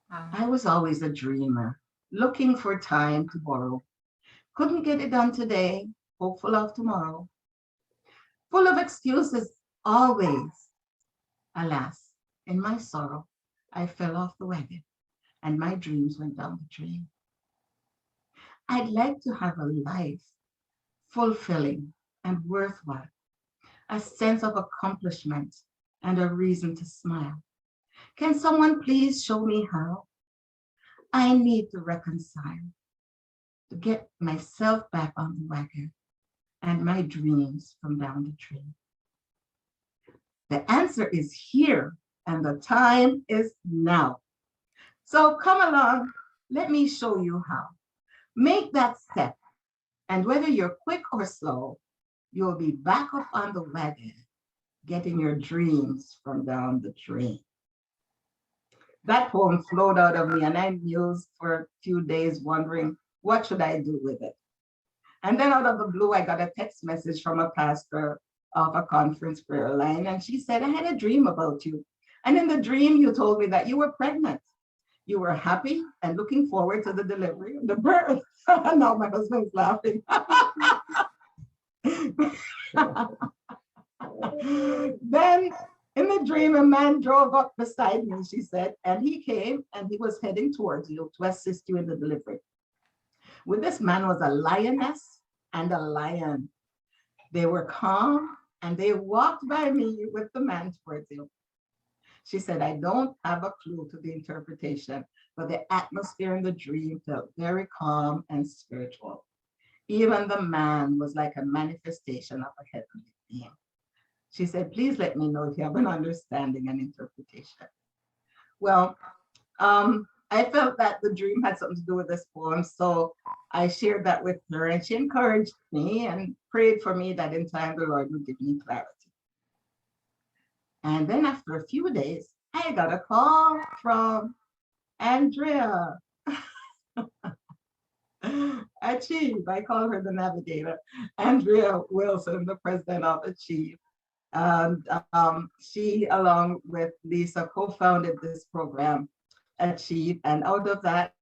I was always a dreamer, looking for time to borrow. Couldn't get it done today, hopeful of tomorrow. Full of excuses, always. Alas, in my sorrow, I fell off the wagon and my dreams went down the drain. I'd like to have a life fulfilling and worthwhile, a sense of accomplishment and a reason to smile. Can someone please show me how? I need to reconcile, to get myself back on the wagon and my dreams from down the drain. The answer is here and the time is now. So come along, let me show you how. Make that step, and whether you're quick or slow, you'll be back up on the wagon, getting your dreams from down the drain. That poem flowed out of me and I mused for a few days wondering, what should I do with it? And then out of the blue, I got a text message from a pastor of a conference prayer line. And she said, I had a dream about you. And in the dream, you told me that you were pregnant. You were happy and looking forward to the delivery of the birth. Now my husband's laughing. Then in the dream, a man drove up beside me, she said, and he came and he was heading towards you to assist you in the delivery. With this man was a lioness and a lion. They were calm and they walked by me with the man towards you. She said, I don't have a clue to the interpretation, but the atmosphere in the dream felt very calm and spiritual. Even the man was like a manifestation of a heavenly being. She said, please let me know if you have an understanding and interpretation. Well, I felt that the dream had something to do with this poem, so I shared that with her and she encouraged me and prayed for me that in time the Lord would give me clarity. And then after a few days, I got a call from Andrea. Achieve, I call her the navigator. Andrea Wilson, the president of Achieve. And she, along with Lisa, co-founded this program, Achieve. And out of that,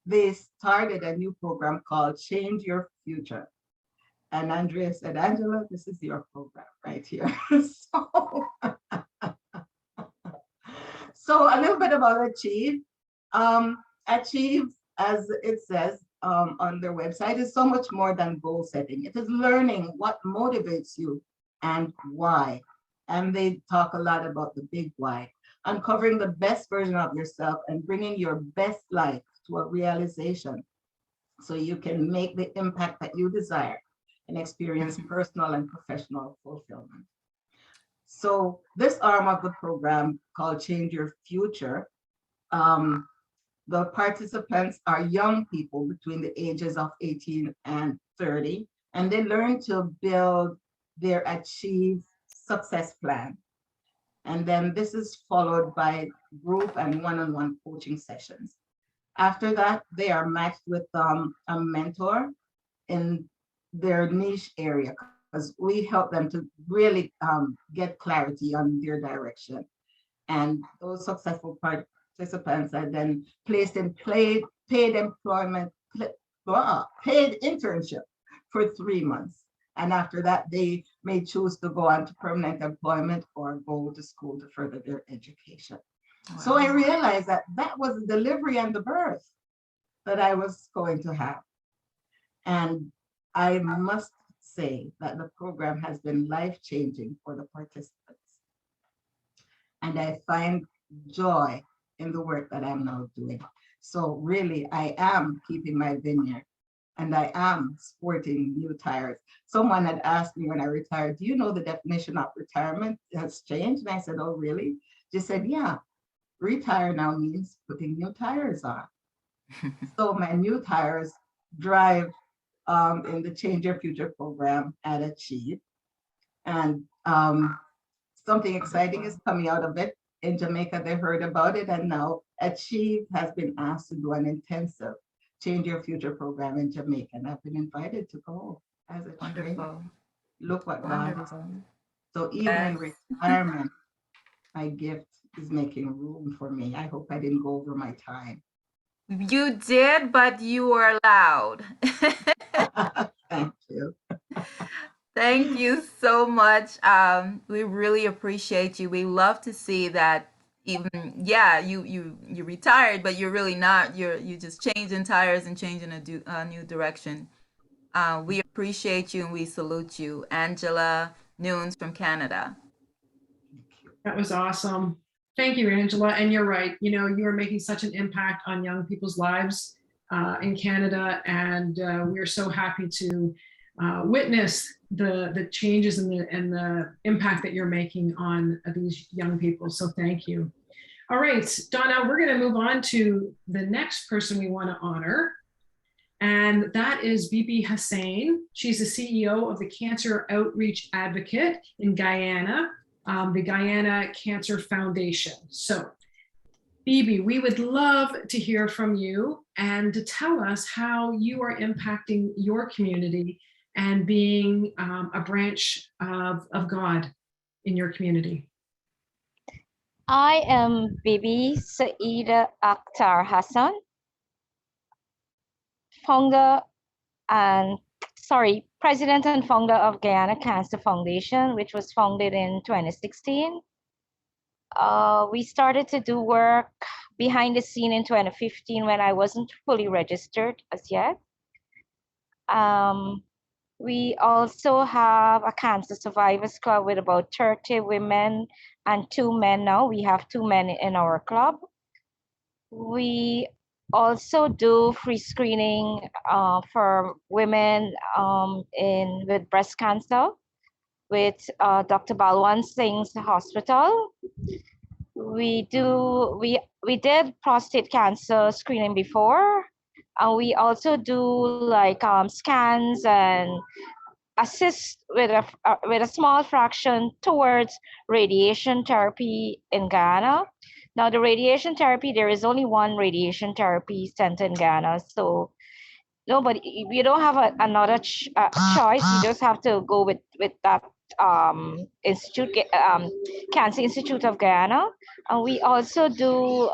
they started a new program called Change Your Future. And Andrea said, Angela, this is your program right here. So a little bit about Achieve. Achieve, as it says on their website, is so much more than goal setting. It is learning what motivates you and why. And they talk a lot about the big why, uncovering the best version of yourself and bringing your best life to a realization so you can make the impact that you desire and experience personal and professional fulfillment. So this arm of the program called Change Your Future, the participants are young people between the ages of 18 and 30, and they learn to build their Achieve success plan. And then this is followed by group and one-on-one coaching sessions. After that, they are matched with a mentor in their niche area, because we help them to really get clarity on their direction. And those successful participants are then placed in paid employment, paid internship for 3 months. And after that, they may choose to go on to permanent employment or go to school to further their education. Wow. So I realized that that was the delivery and the birth that I was going to have. And I must say that the program has been life-changing for the participants. And I find joy in the work that I'm now doing. So really, I am keeping my vineyard and I am sporting new tires. Someone had asked me when I retired, do you know the definition of retirement has changed? And I said, oh, really? She said, yeah, retire now means putting new tires on. So my new tires drive in the Change Your Future program at Achieve. And something exciting is coming out of it. In Jamaica, they heard about it, and now Achieve has been asked to do an intensive Change Your Future program in Jamaica, and I've been invited to go as a trainer. Look what God has done. So even in retirement, my gift is making room for me. I hope I didn't go over my time. You did, but you were allowed. Thank you. Thank you so much. We really appreciate you. We love to see that even yeah, you retired, but you're really not. You just changing tires and changing a new direction. We appreciate you and we salute you. Angela Nunes from Canada. That was awesome. Thank you, Angela. And you're right. You know, you are making such an impact on young people's lives in Canada, and we're so happy to witness the changes and the impact that you're making on these young people. So thank you. All right, Donna, we're going to move on to the next person we want to honor. And that is BIBI HASSAN. She's the CEO of the Cancer Outreach Advocate in Guyana, the Guyana Cancer Foundation. So, BIBI, we would love to hear from you and to tell us how you are impacting your community and being a branch of God in your community. I am BIBI Saida Akhtar Hassan, president and founder of Guyana Cancer Foundation, which was founded in 2016. We started to do work behind the scene in 2015 when I wasn't fully registered as yet. We also have a cancer survivors club with about 30 women and 2 men now. We have 2 men in our club. We also do free screening for women with breast cancer with Dr. Balwan Singh's hospital. We did prostate cancer screening before. We also do like scans and assist with a small fraction towards radiation therapy in Ghana. Now the radiation therapy, there is only one radiation therapy center in Ghana, so nobody, you don't have another choice. You just have to go with that Cancer Institute of Guyana. And we also do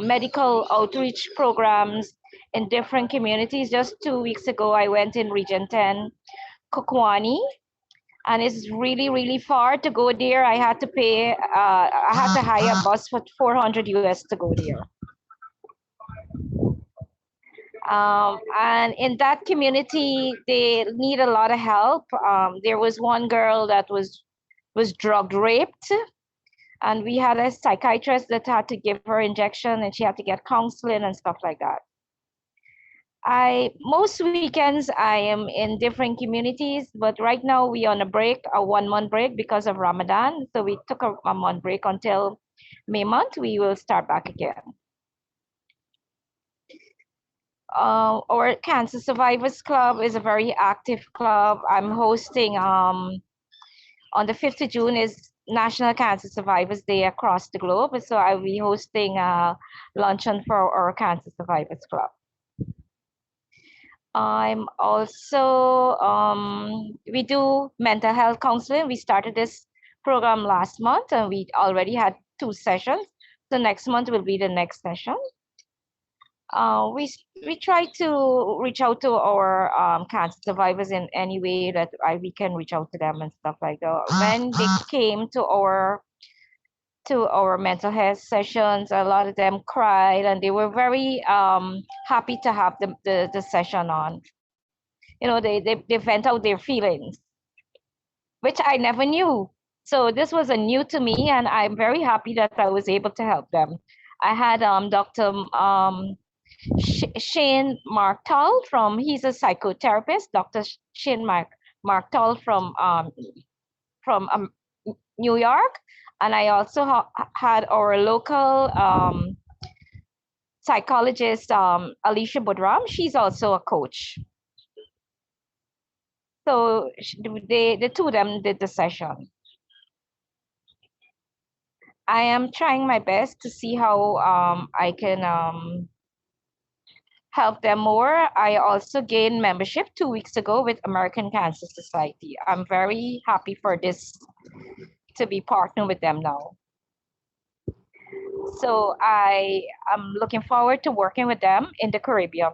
medical outreach programs in different communities. Just 2 weeks ago, I went in Region 10, Kokwani, and it's really, really far to go there. I had to pay, I had to hire a bus for $400 US to go there. And in that community, they need a lot of help. There was one girl that was drug raped, and we had a psychiatrist that had to give her injection, and she had to get counseling and stuff like that. Most weekends I am in different communities, but right now we on a break, a 1-month break because of Ramadan. So we took a month break until May month. We will start back again. Our Cancer Survivors Club is a very active club. I'm hosting on the 5th of June is National Cancer Survivors Day across the globe. So I will be hosting a luncheon for our Cancer Survivors Club. I'm also, we do mental health counseling. We started this program last month and we already had 2 sessions. So next month will be the next session. We try to reach out to our cancer survivors in any way that we can reach out to them and stuff like that. When they came to our mental health sessions, a lot of them cried and they were very happy to have the session on. You know, they vent out their feelings, which I never knew. So this was a new to me, and I'm very happy that I was able to help them. I had Dr. Shane Marktal he's a psychotherapist, Dr. Shane Marktal from New York. And I also had our local psychologist, Alicia Budram. She's also a coach. So the 2 of them did the session. I am trying my best to see how I can help them more. I also gained membership 2 weeks ago with American Cancer Society. I'm very happy for this to be partnered with them now. So I am looking forward to working with them in the Caribbean.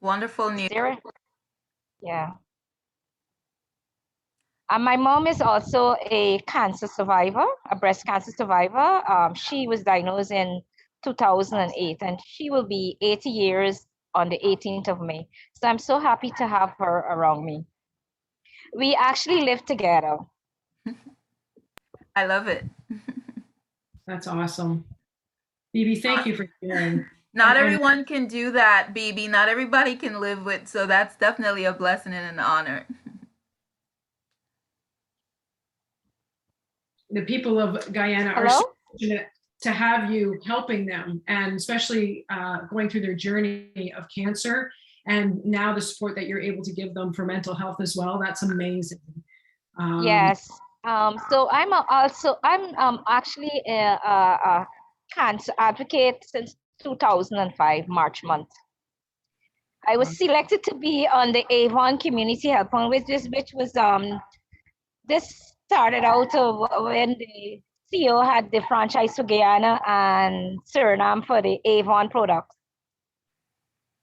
Wonderful news. Yeah. And my mom is also a cancer survivor, a breast cancer survivor. She was diagnosed in 2008, and she will be 80 years on the 18th of May. So I'm so happy to have her around me. We actually live together. I love it. That's awesome. BIBI, thank you for sharing. Not And everyone can do that, BB. Not everybody can live with, so that's definitely a blessing and an honor. the people of Guyana are so fortunate to have you helping them, and especially going through their journey of cancer, and now the support that you're able to give them for mental health as well. That's amazing. Yes. So I'm actually a cancer advocate since 2005, March month. I was selected to be on the Avon Community Help Fund, which was this started out when the CEO had the franchise for Guyana and Suriname for the Avon products.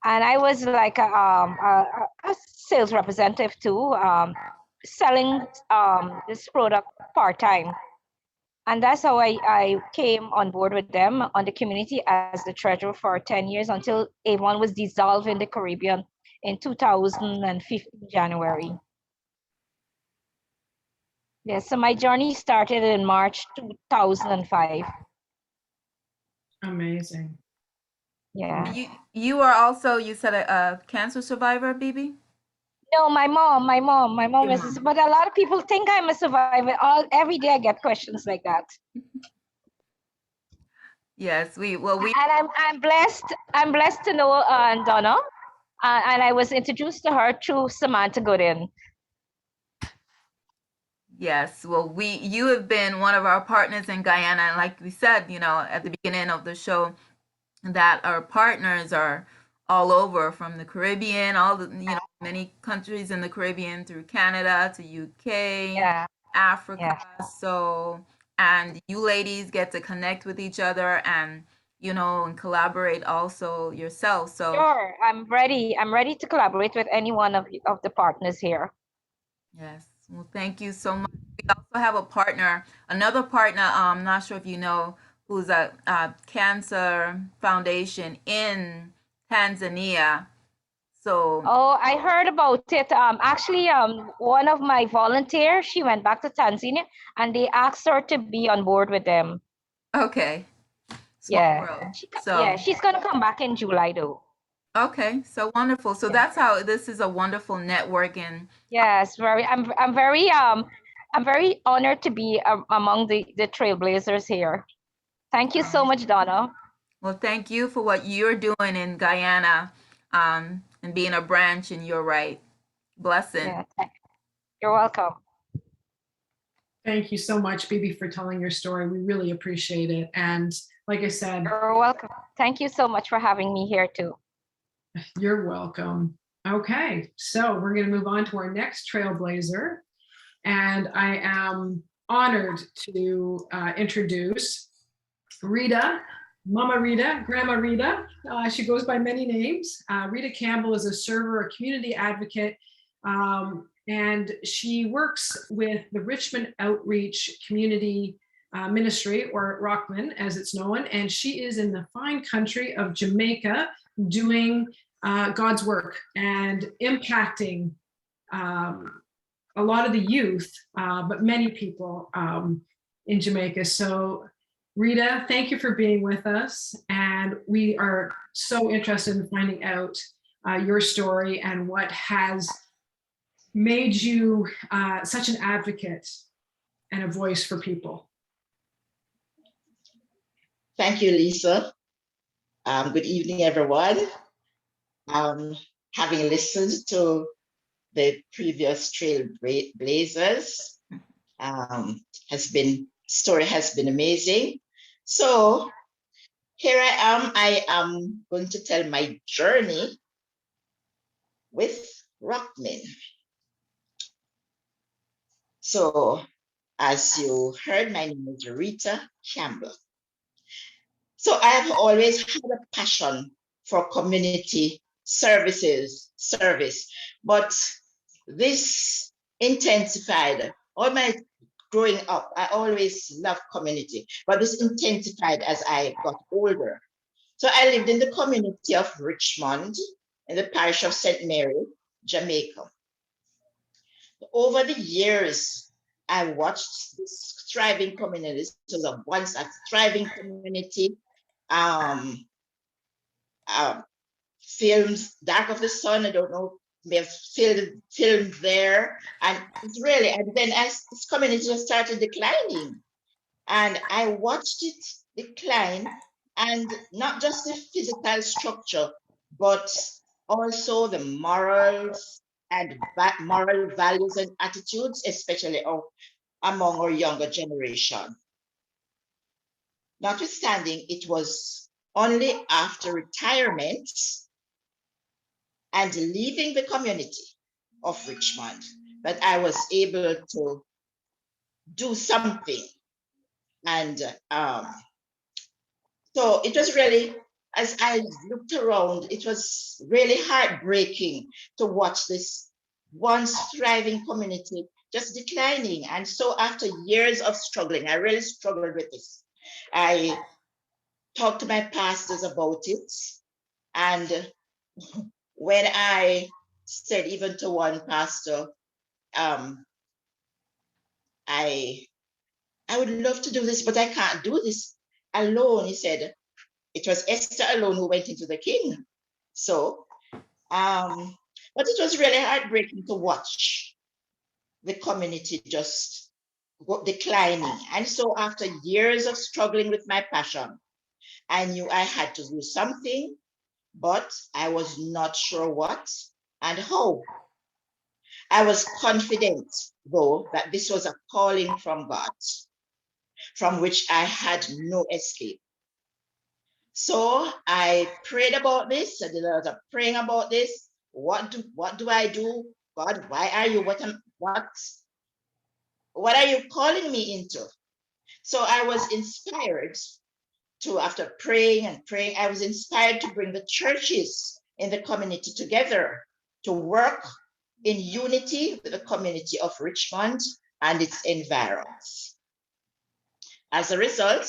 And I was like a sales representative too, selling this product part-time. And that's how I came on board with them on the community as the treasurer for 10 years until Avon was dissolved in the Caribbean in 2015, January. Yeah, so my journey started in March 2005. Amazing. Yeah. You are also, you said a cancer survivor, BB? No, my mom is, but a lot of people think I'm a survivor. Every day I get questions like that. Yes, and I'm blessed to know Donna, and I was introduced to her through Samantha Gooden. Yes, well, you have been one of our partners in Guyana, and like we said, you know, at the beginning of the show, that our partners are all over, from the Caribbean, all the, you know, many countries in the Caribbean, through Canada to UK, Africa. So, and you ladies get to connect with each other and, you know, and collaborate also yourself. So sure, I'm ready to collaborate with any one of the partners here. Yes, well, thank you so much. We also have a partner, another partner, I'm not sure if you know, who's a cancer foundation in Tanzania. So I heard about it. Actually, one of my volunteers, she went back to Tanzania, and they asked her to be on board with them. Okay. She's gonna come back in July though. Okay, so wonderful. So that's how this is a wonderful networking. Yes, I'm very honored to be among the Trailblazers here. Thank you so much, Donna. Well, thank you for what you're doing in Guyana, and being a branch in your right. Blessing. Yeah, you're welcome. Thank you so much, BIBI, for telling your story. We really appreciate it. And like I said, you're welcome. Thank you so much for having me here too. You're welcome. Okay, so we're going to move on to our next Trailblazer. And I am honored to introduce Reta, Mama Reta, Grandma Reta. She goes by many names. Reta Campbell is a server, a community advocate, and she works with the Richmond Outreach Community Ministry, or ROCMIN as it's known, and she is in the fine country of Jamaica doing God's work and impacting a lot of the youth, but many people in Jamaica. So Reta, thank you for being with us. And we are so interested in finding out your story and what has made you such an advocate and a voice for people. Thank you, Lisa. Good evening, everyone. Having listened to the previous Trailblazers, story has been amazing. So here I am. I am going to tell my journey with ROCMIN. So as you heard, my name is Reta Campbell. So I have always had a passion for community service. But this intensified. All my growing up, I always loved community, but this intensified as I got older. So I lived in the community of Richmond in the parish of St. Mary, Jamaica. Over the years, I watched this thriving community. This was once a thriving community. Um, Films, Dark of the Sun, I don't know, may have filmed there. And it's really, and then as this community just started declining, and I watched it decline, and not just the physical structure, but also the morals and moral values and attitudes, especially among our younger generation. Notwithstanding, it was only after retirement and leaving the community of Richmond that I was able to do something. And so it was really, as I looked around, it was really heartbreaking to watch this once thriving community just declining. And so after years of struggling, I really struggled with this. I talked to my pastors about it. And when I said even to one pastor, I would love to do this, but I can't do this alone. He said, it was Esther alone who went into the king. So, but it was really heartbreaking to watch the community just declining. And so after years of struggling with my passion, I knew I had to do something, but I was not sure what and how. I was confident, though, that this was a calling from God, from which I had no escape. So I prayed about this. I did a lot of praying about this. What do I do? God, why are you? What are you calling me into? So I was inspired to, after praying and praying, I was inspired to bring the churches in the community together to work in unity with the community of Richmond and its environs. As a result,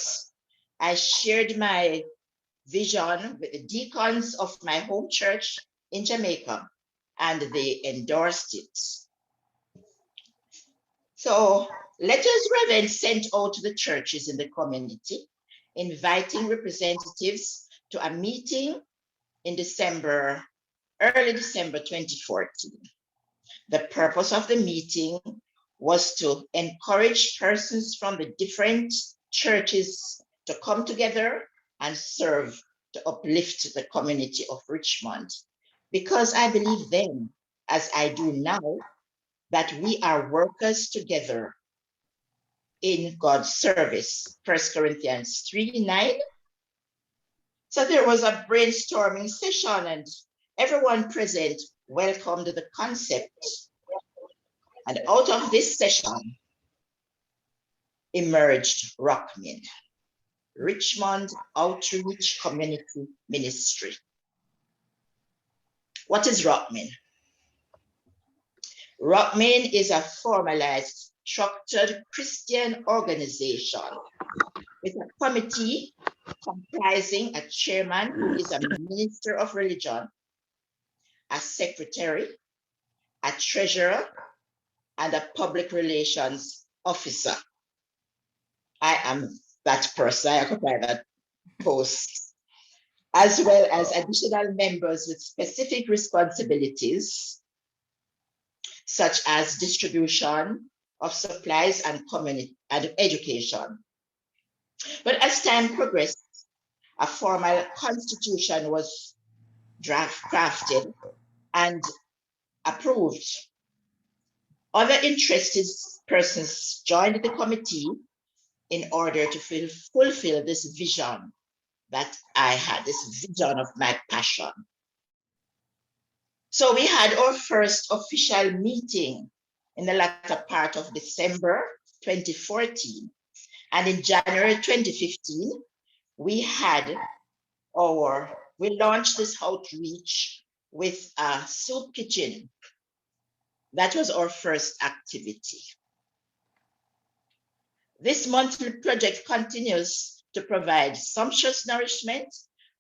I shared my vision with the deacons of my home church in Jamaica, and they endorsed it. So letters were then sent out to the churches in the community, inviting representatives to a meeting in early December 2014. The purpose of the meeting was to encourage persons from the different churches to come together and serve to uplift the community of Richmond. Because I believe then, as I do now, that we are workers together in God's service. 1 Corinthians 3:9. So there was a brainstorming session, and everyone present welcomed the concept. And out of this session emerged ROCMIN, Richmond Outreach Community Ministry. What is ROCMIN? ROCMIN is a formalized, structured Christian organization with a committee comprising a chairman who is a minister of religion, a secretary, a treasurer, and a public relations officer. I am that person, I occupy that post, as well as additional members with specific responsibilities, such as distribution of supplies and community and education. But as time progressed, a formal constitution was crafted and approved. Other interested persons joined the committee in order to fulfill this vision that I had, this vision of my passion. So we had our first official meeting in the latter part of December 2014. And in January 2015, we launched this outreach with a soup kitchen. That was our first activity. This monthly project continues to provide sumptuous nourishment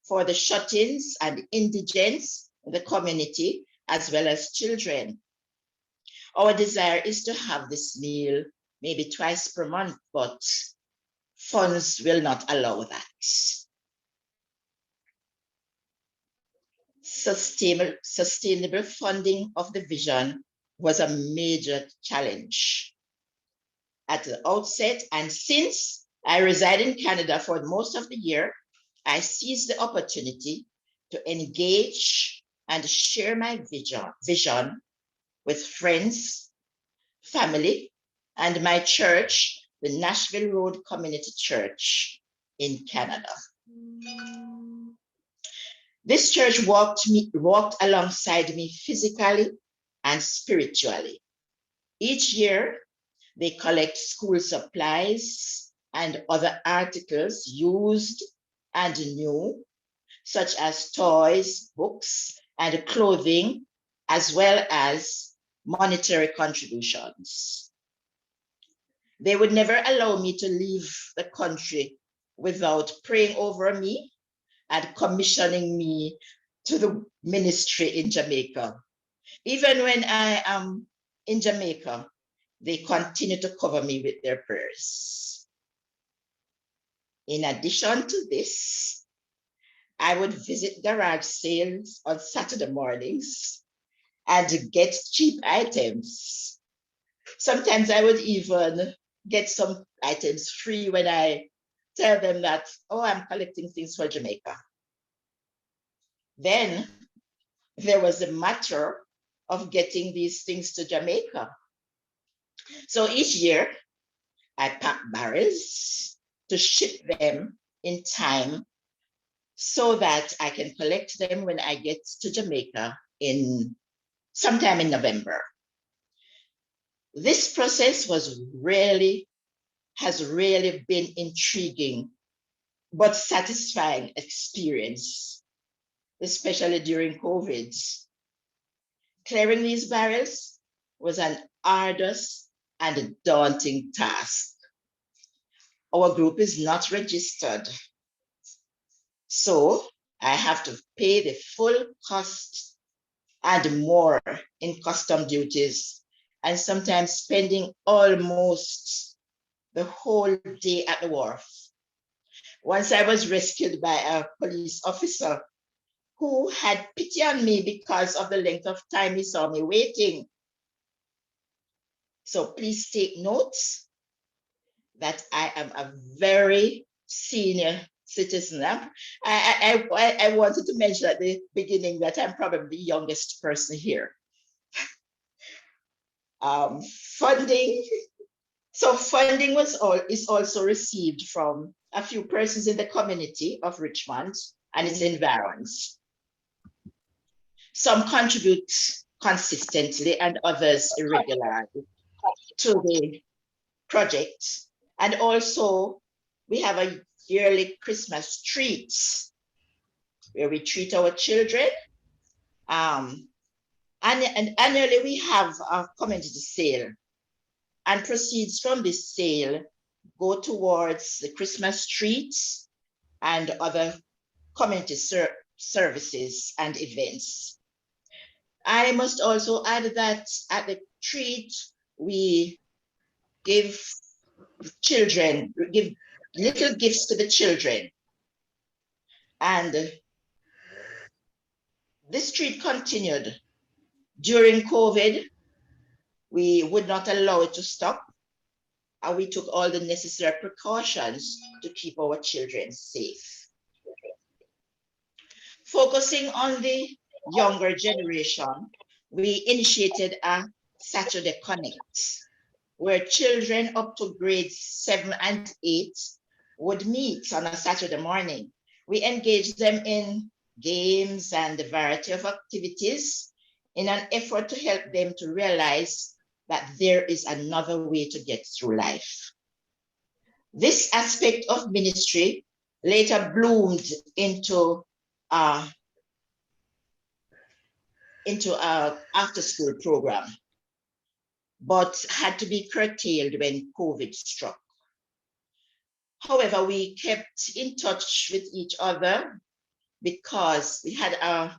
for the shut-ins and indigents in the community, as well as children. Our desire is to have this meal maybe twice per month, but funds will not allow that. Sustainable funding of the vision was a major challenge at the outset, and since I reside in Canada for most of the year, I seized the opportunity to engage and share my vision with friends, family, and my church, the Nashville Road Community Church in Canada. This church walked alongside me physically and spiritually. Each year, they collect school supplies and other articles used and new, such as toys, books, and clothing, as well as monetary contributions. They would never allow me to leave the country without praying over me and commissioning me to the ministry in Jamaica. Even when I am in Jamaica, they continue to cover me with their prayers. In addition to this, I would visit garage sales on Saturday mornings and get cheap items. Sometimes I would even get some items free when I tell them that, oh, I'm collecting things for Jamaica. Then there was the matter of getting these things to Jamaica. So each year, I pack barrels to ship them in time so that I can collect them when I get to Jamaica sometime in November. This process has really been intriguing but satisfying experience, especially during COVID. Clearing these barrels was an arduous and daunting task. Our group is not registered, so I have to pay the full cost and more in custom duties, and sometimes spending almost the whole day at the wharf. Once I was rescued by a police officer who had pity on me because of the length of time he saw me waiting. So please take note that I am a very senior citizen. I wanted to mention at the beginning that I'm probably the youngest person here. Funding is also received from a few persons in the community of Richmond and its environs. Some contribute consistently and others irregularly to the project. And also, we have a yearly Christmas treat where we treat our children. And annually, we have a community sale, and proceeds from this sale go towards the Christmas treats and other community services and events. I must also add that at the treat, we give little gifts to the children. And this treat continued. During COVID, we would not allow it to stop, and we took all the necessary precautions to keep our children safe. Focusing on the younger generation, we initiated a Saturday Connect, where children up to grades 7 and 8 would meet on a Saturday morning. We engaged them in games and a variety of activities in an effort to help them to realize that there is another way to get through life. This aspect of ministry later bloomed into into our after-school program, but had to be curtailed when COVID struck. However, we kept in touch with each other because we had a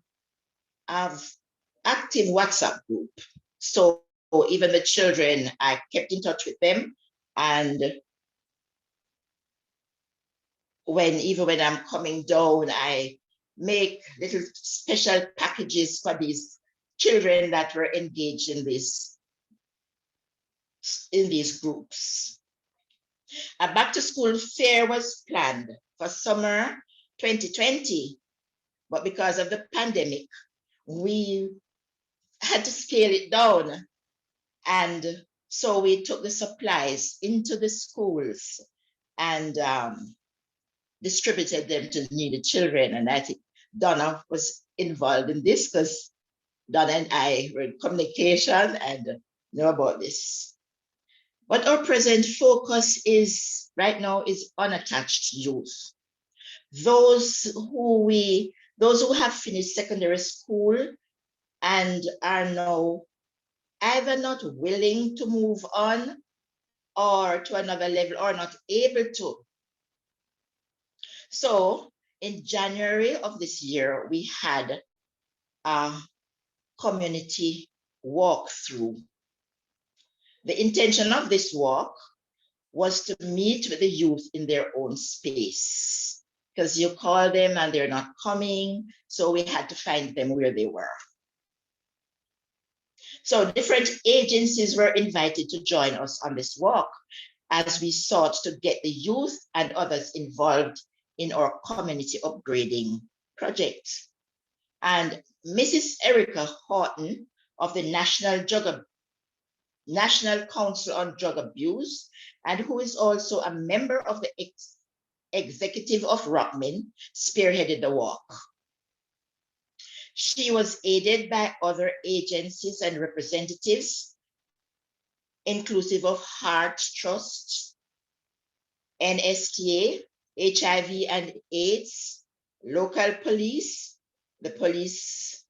active WhatsApp group. So even the children, I kept in touch with them. And even when I'm coming down, I make little special packages for these children that were engaged in these groups. A back to school fair was planned for summer 2020, but because of the pandemic, we had to scale it down. And so we took the supplies into the schools and distributed them to needy children. And I think Donna was involved in this because Donna and I were in communication and know about this. But our present focus right now is unattached youth. Those who have finished secondary school and are now either not willing to move on or to another level or not able to. So in January of this year, we had a community walkthrough. The intention of this walk was to meet with the youth in their own space, because you call them and they're not coming. So we had to find them where they were. So different agencies were invited to join us on this walk as we sought to get the youth and others involved in our community upgrading project. And Mrs. Erica Horton of the National Council on Drug Abuse, and who is also a member of the executive of ROCMIN, spearheaded the walk. She was aided by other agencies and representatives, inclusive of Heart Trust, NSTA, HIV and AIDS, local police, the police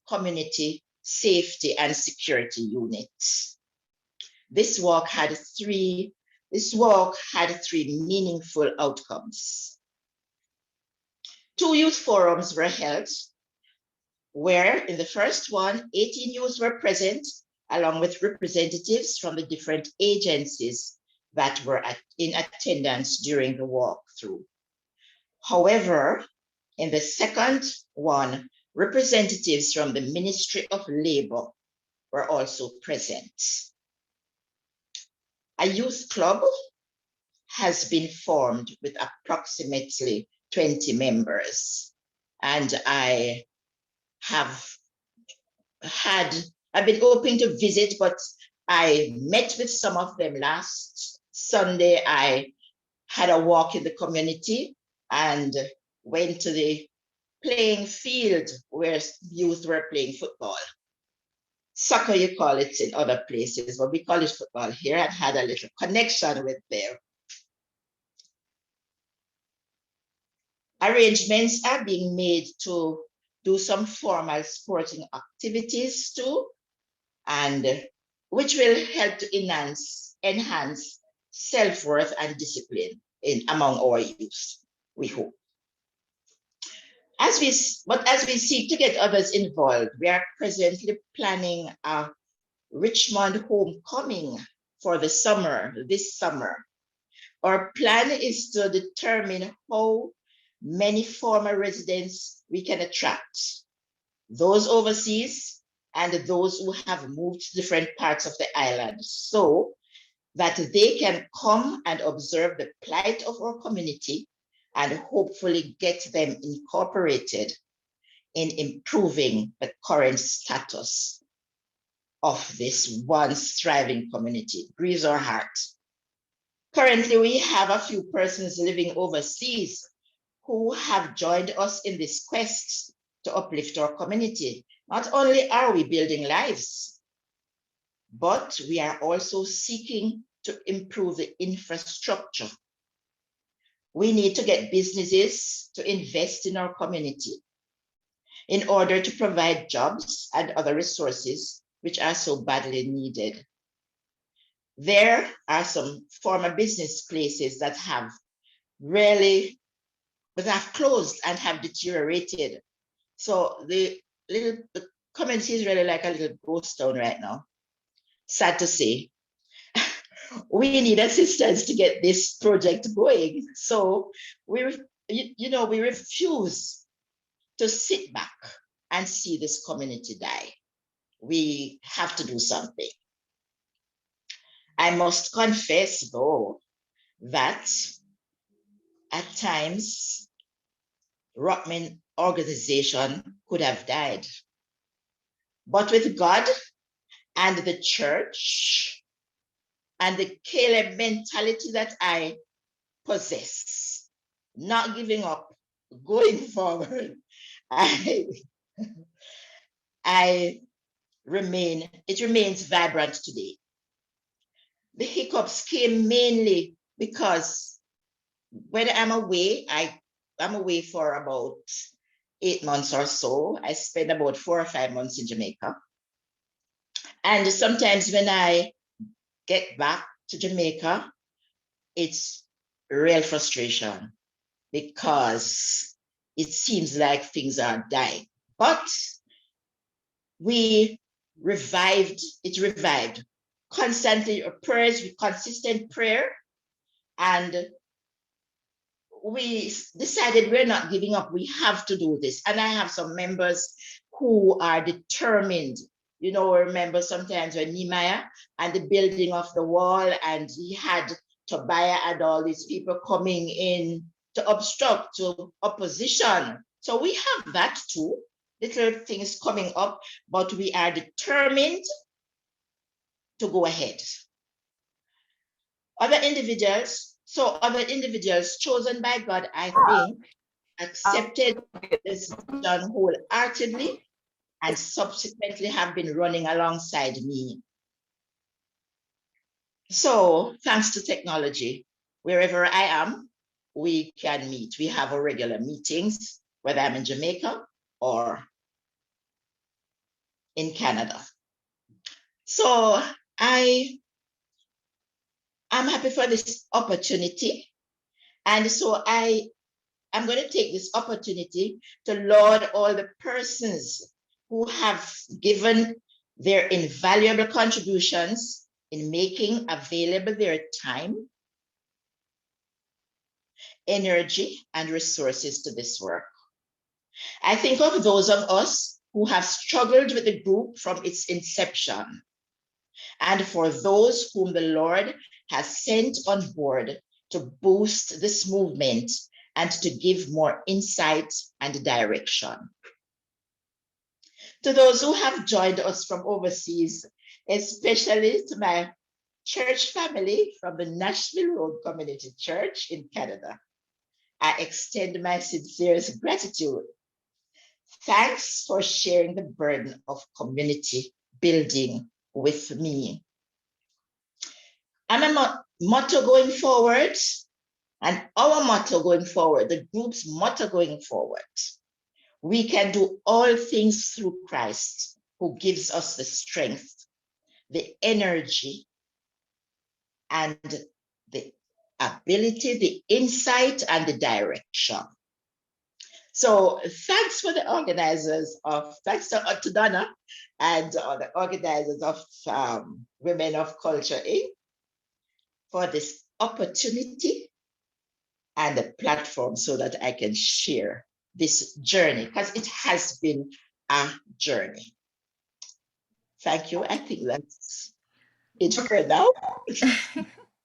community safety and security units. This walk had three meaningful outcomes. 2 youth forums were held, where in the first one, 18 youths were present, along with representatives from the different agencies that were in attendance during the walkthrough. However, in the second one, representatives from the Ministry of Labor were also present. A youth club has been formed with approximately 20 members. And I've been hoping to visit, but I met with some of them last Sunday. I had a walk in the community and went to the playing field where youth were playing football. Soccer, you call it in other places, but we call it football here, and had a little connection with them. Arrangements are being made to do some formal sporting activities too, and which will help to enhance self-worth and discipline among our youth, we hope. As we seek to get others involved, we are presently planning a Richmond homecoming for this summer. Our plan is to determine how many former residents we can attract, those overseas and those who have moved to different parts of the island, so that they can come and observe the plight of our community and hopefully get them incorporated in improving the current status of this once thriving community. It grieves our heart. Currently, we have a few persons living overseas who have joined us in this quest to uplift our community. Not only are we building lives, but we are also seeking to improve the infrastructure. We need to get businesses to invest in our community. in order to provide jobs and other resources which are so badly needed. There are some former business places that have closed and have deteriorated. So the community is really like a little ghost town right now. Sad to say. We need assistance to get this project going. So we refuse to sit back and see this community die. We have to do something. I must confess, though, that at times, ROCMIN organization could have died. But with God and the church and the Caleb mentality that I possess, not giving up, going forward, it remains vibrant today. The hiccups came mainly because when I'm away, I'm away for about 8 months or so. I spend about 4 or 5 months in Jamaica. And sometimes when I get back to Jamaica, it's real frustration because it seems like things are dying. But it revived. Constantly prayers, with consistent prayer, and we decided we're not giving up. We have to do this. And I have some members who are determined. You know, remember sometimes when Nehemiah and the building of the wall, and he had Tobiah and all these people coming in to obstruct, to opposition. So we have that too, little things coming up, but we are determined to go ahead. Other individuals chosen by God, I think, accepted this decision wholeheartedly and subsequently have been running alongside me. So thanks to technology, wherever I am, we can meet. We have our regular meetings, whether I'm in Jamaica or in Canada. So I'm happy for this opportunity. And so I'm going to take this opportunity to laud all the persons who have given their invaluable contributions in making available their time, energy, and resources to this work. I think of those of us who have struggled with the group from its inception, and for those whom the Lord has sent on board to boost this movement and to give more insight and direction. To those who have joined us from overseas, especially to my church family from the Nashville Road Community Church in Canada, I extend my sincerest gratitude. Thanks for sharing the burden of community building with me. And a motto going forward, and our motto going forward, the group's motto going forward: we can do all things through Christ who gives us the strength, the energy, and the ability, the insight, and the direction. So thanks for the organizers thanks to Donna and the organizers of Women of Culture Inc. for this opportunity and a platform so that I can share this journey, because it has been a journey. Thank you. I think that's it for now.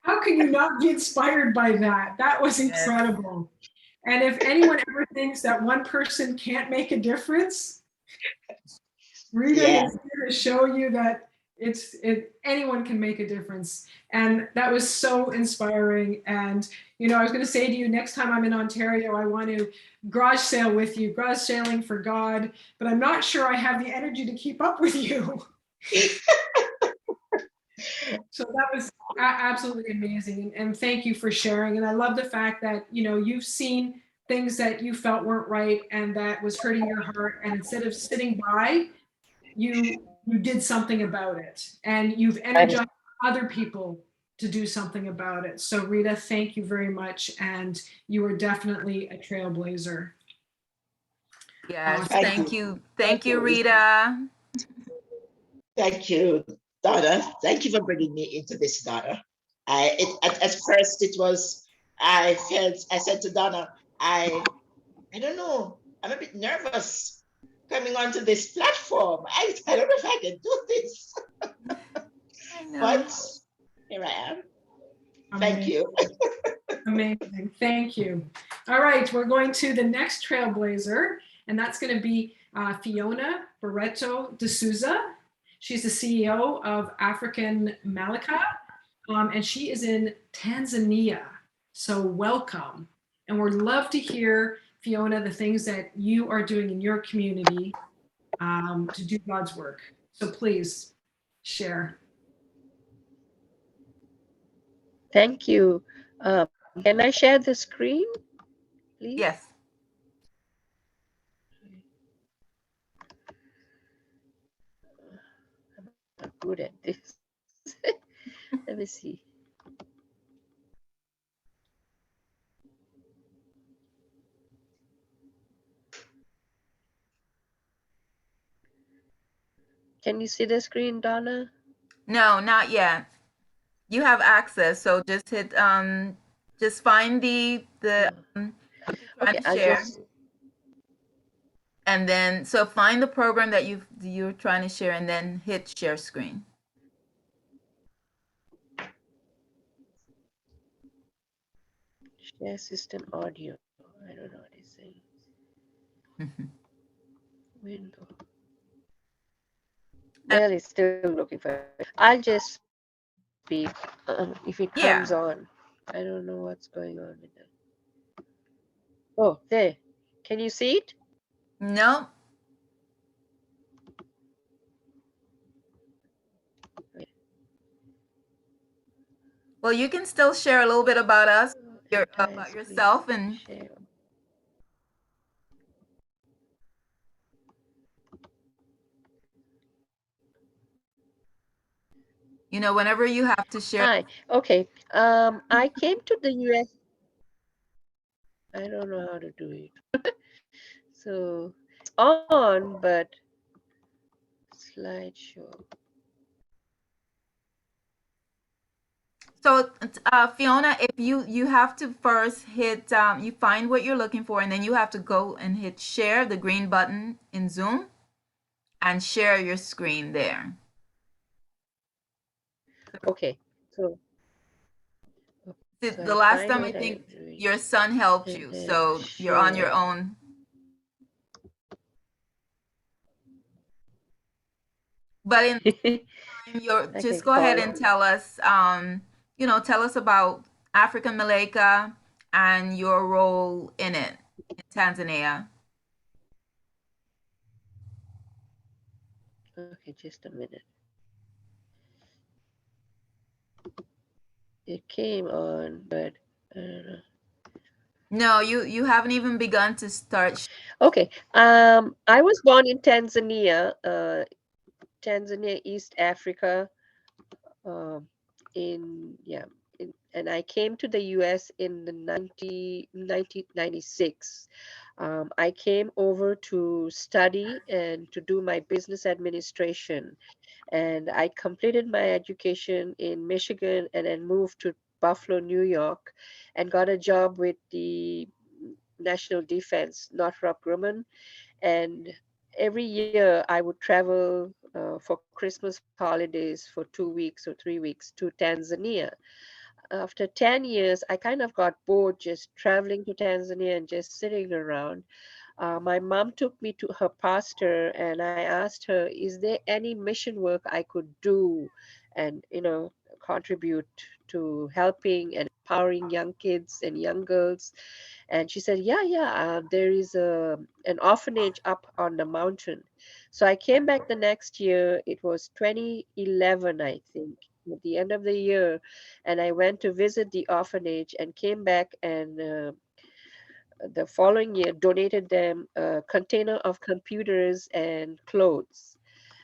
How can you not be inspired by that? That was incredible. And if anyone ever thinks that one person can't make a difference, Rita is here to show you that anyone can make a difference. And that was so inspiring. And, you know, I was going to say to you, next time I'm in Ontario, I want to garage sale with you, garage sailing for God, but I'm not sure I have the energy to keep up with you. So that was absolutely amazing. And thank you for sharing. And I love the fact that, you know, you've seen things that you felt weren't right and that was hurting your heart. And instead of sitting by, you did something about it, and you've energized other people to do something about it. So Rita, thank you very much. And you are definitely a trailblazer. Yes, Thank thank you. you. Thank you, Rita. Thank you, Donna. Thank you for bringing me into this, Donna. At first it was, I said to Donna, I don't know, I'm a bit nervous coming onto this platform. I don't know if I can do this. I know. But here I am. Thank you. Amazing. Thank you. All right, we're going to the next trailblazer, and that's going to be FIONA Barretto DESOUZA. She's the CEO of African MALAIKA, and she is in Tanzania. So welcome. And we'd love to hear, FIONA, the things that you are doing in your community to do God's work. So please share. Thank you. Can I share the screen, please? Yes. I'm not good at this. Let me see. Can you see the screen, Donna? No, not yet. You have access, so just hit just find the Okay, I'll share. just. And then so find the program that you're trying to share and then hit share screen. Share system audio. I don't know what it's saying. Window. Well, it's still looking for it. I'll just speak if it comes on. I don't know what's going on with that. Oh, there. Can you see it? No. Well, you can still share a little bit about us, about yourself, and share. you know, whenever you have to share. Hi. Okay. I came to the US. I don't know how to do it. So it's on, but slideshow. So, Fiona, if you have to first hit, you find what you're looking for, and then you have to go and hit share, the green button in Zoom, and share your screen there. Okay. So the last time I think your son helped you, so you're on your own. But in time, just go ahead and tell us, you know, tell us about African MALAIKA and your role in it in Tanzania. Okay, just a minute. It came on, but I don't know. No, you haven't even begun to start. Okay. I was born in Tanzania, Tanzania, East Africa. And I came to the US in the 1996. I came over to study and to do my business administration. And I completed my education in Michigan and then moved to Buffalo, New York, and got a job with the National Defense, Northrop Grumman. And every year I would travel for Christmas holidays for 2 weeks or 3 weeks to Tanzania. After 10 years, I kind of got bored just traveling to Tanzania and just sitting around. My mom took me to her pastor and I asked her, is there any mission work I could do and, you know, contribute to helping and empowering young kids and young girls? And she said, yeah, there is an orphanage up on the mountain. So I came back the next year. It was 2011, I think, at the end of the year. And I went to visit the orphanage and came back and the following year donated them a container of computers and clothes.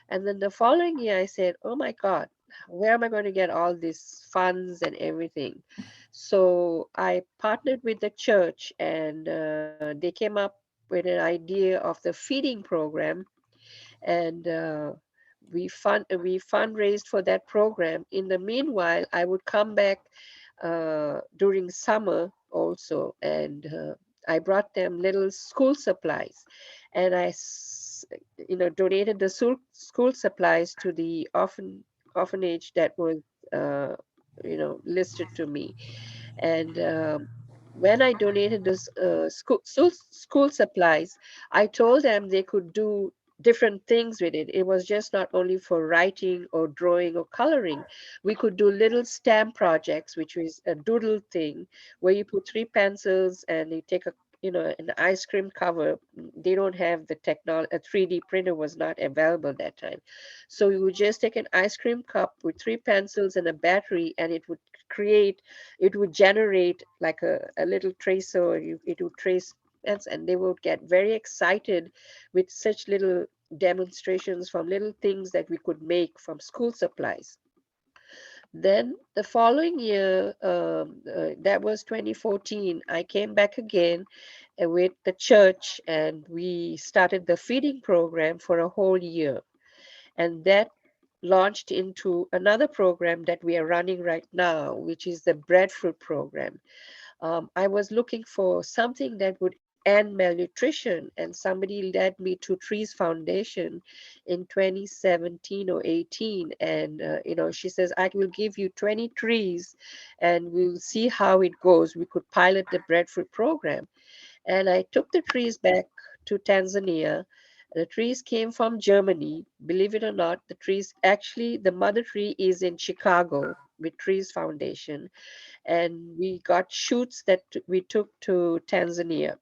And then the following year, I said, oh my God, where am I going to get all these funds and everything? So I partnered with the church, and they came up with an idea of the feeding program. And we fundraised for that program. In the meanwhile, I would come back during summer also, and I brought them little school supplies, and donated the school supplies to the orphanage that was uh, listed to me. And when I donated those school supplies, I told them they could do different things with it. It was just not only for writing or drawing or coloring. We could do little stamp projects, which was a doodle thing where you put three pencils and you take an ice cream cover. They don't have the technology. A 3D printer was not available that time. So you would just take an ice cream cup with three pencils and a battery, and it would generate like a little tracer. It would trace, and they would get very excited with such little demonstrations from little things that we could make from school supplies. Then the following year, that was 2014, I came back again with the church, and we started the feeding program for a whole year. And that launched into another program that we are running right now, which is the breadfruit program. I was looking for something that would end malnutrition, and somebody led me to Trees Foundation in 2017 or 18. And, she says, I will give you 20 trees and we'll see how it goes. We could pilot the breadfruit program. And I took the trees back to Tanzania. The trees came from Germany. Believe it or not, the mother tree is in Chicago with Trees Foundation. And we got shoots that we took to Tanzania.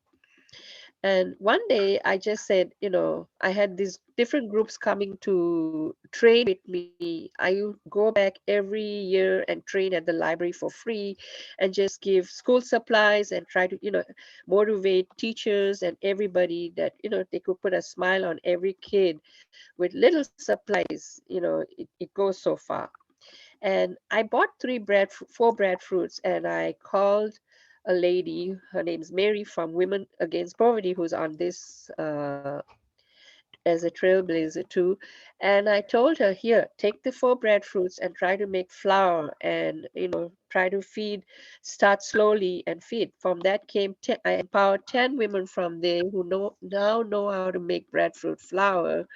And one day I just said, I had these different groups coming to train with me. I go back every year and train at the library for free and just give school supplies and try to, motivate teachers and everybody that, they could put a smile on every kid with little supplies. It goes so far. And I bought four breadfruits, and I called a lady. Her name's Mary from Women Against Poverty, who's on this as a trailblazer too. And I told her, here, take the four breadfruits and try to make flour, and try to start slowly and feed. From that I empowered 10 women from there who now know how to make breadfruit flour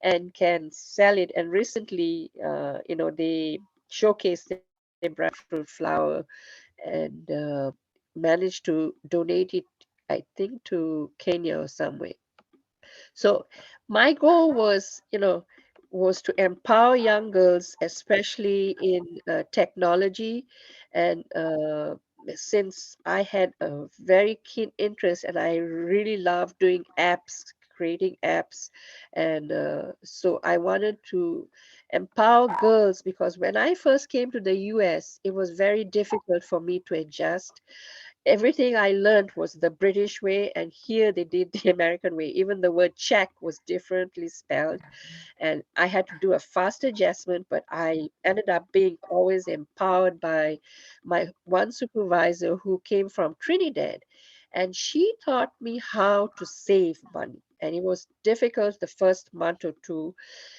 and can sell it. And recently, they showcased their breadfruit flour and managed to donate it, I think, to Kenya or somewhere. So my goal was to empower young girls, especially in technology. And since I had a very keen interest and I really love doing apps, creating apps, and so I wanted to empower girls, because when I first came to the US, it was very difficult for me to adjust. Everything I learned was the British way, and here they did the American way. Even the word check was differently spelled, and I had to do a fast adjustment, but I ended up being always empowered by my one supervisor who came from Trinidad, and she taught me how to save money. And it was difficult the first month or two.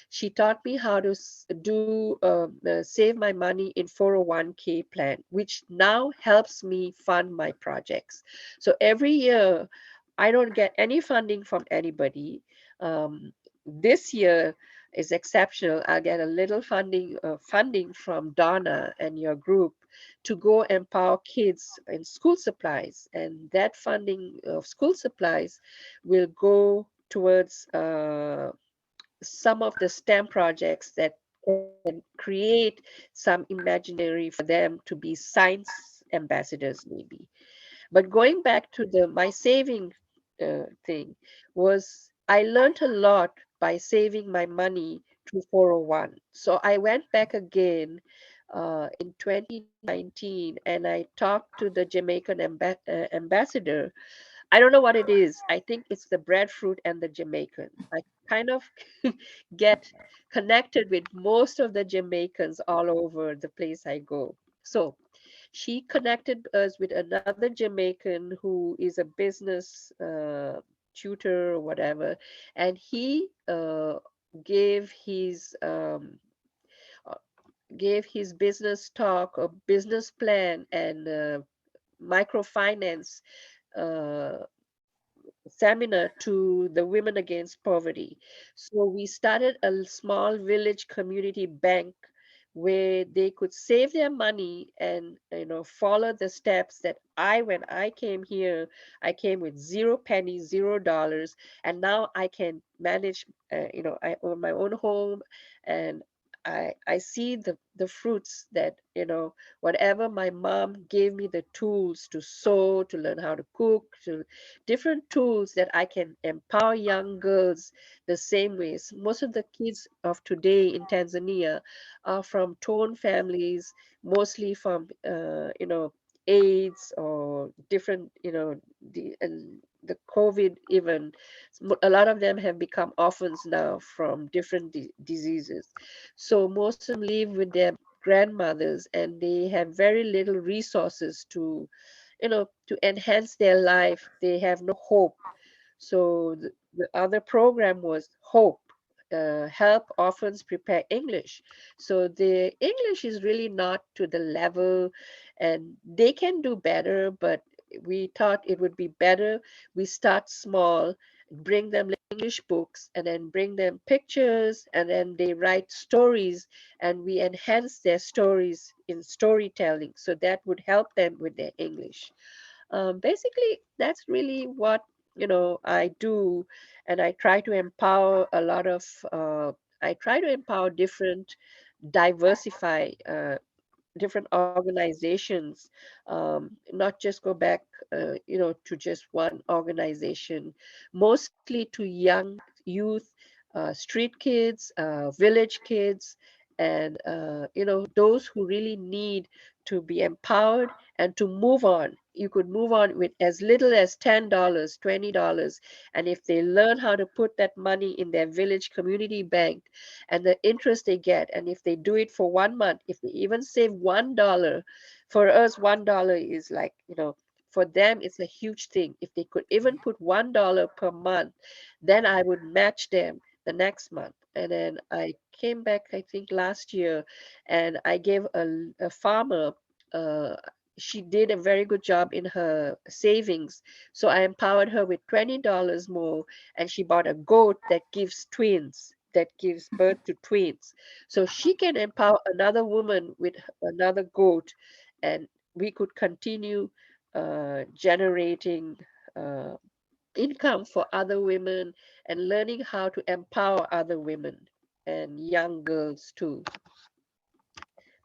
She taught me how to save my money in 401k plan, which now helps me fund my projects. So every year, I don't get any funding from anybody. This year is exceptional. I'll get a little funding from Donna and your group to go empower kids in school supplies, and that funding of school supplies will go towards some of the STEM projects that can create some imaginary for them to be science ambassadors, maybe. But going back to my saving thing, was I learned a lot by saving my money through 401. So I went back again in 2019, and I talked to the Jamaican ambassador. I don't know what it is. I think it's the breadfruit and the Jamaican. I kind of get connected with most of the Jamaicans all over the place I go. So she connected us with another Jamaican who is a business tutor or whatever, and he gave his um, uh, gave his business talk, a business plan, and microfinance uh, seminar to the Women Against Poverty. So we started a small village community bank where they could save their money and follow the steps that when I came here, I came with 0 pennies, $0, and now I can manage. I own my own home, and I see the fruits that whatever my mom gave me, the tools to sew, to learn how to cook, to different tools that I can empower young girls the same ways. Most of the kids of today in Tanzania are from torn families, mostly from AIDS or different, the COVID even. A lot of them have become orphans now from different diseases. So most of them live with their grandmothers, and they have very little resources to enhance their life. They have no hope. So the other program was Hope, help orphans prepare English. So the English is really not to the level, and they can do better, but we thought it would be better we start small, bring them English books, and then bring them pictures, and then they write stories, and we enhance their stories in storytelling. So that would help them with their English. Basically, that's really what I do, and I try to empower a lot of. I try to empower diversify different organizations, not just go back, to just one organization, mostly to young youth, street kids, village kids, and those who really need to be empowered and to move on. You could move on with as little as $10, $20, and if they learn how to put that money in their village community bank, and the interest they get, and if they do it for 1 month, if they even save $1, for us $1 is like, for them it's a huge thing. If they could even put $1 per month, then I would match them the next month. And then I came back, I think last year, and I gave a farmer, uh, she did a very good job in her savings, so I empowered her with $20 more, and she bought a goat that gives birth to twins. So she can empower another woman with another goat, and we could continue generating uh, income for other women and learning how to empower other women and young girls too.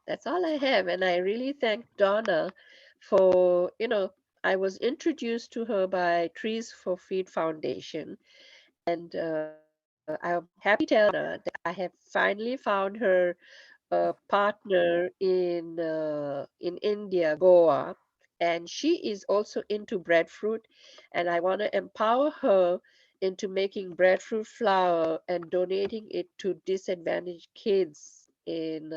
That's all I have. And I really thank Donna for, I was introduced to her by Trees for Feed Foundation. And I'm happy to tell Donna that I have finally found her a partner in India, Goa, and she is also into breadfruit, and I want to empower her into making breadfruit flour and donating it to disadvantaged kids in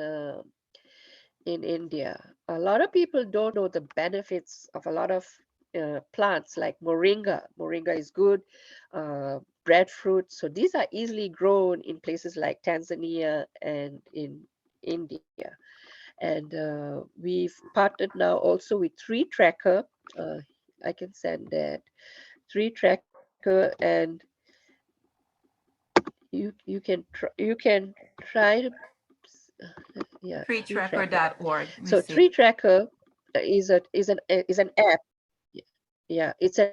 India. A lot of people don't know the benefits of a lot of plants like moringa. Moringa is good, breadfruit. So these are easily grown in places like Tanzania and in India. And we've partnered now also with Tree Tracker. Uh, I can send that Tree Tracker, and you can try to yeah, Tree Tracker. Treetracker.org. Let me So see. Tree Tracker is an app. Yeah, it's an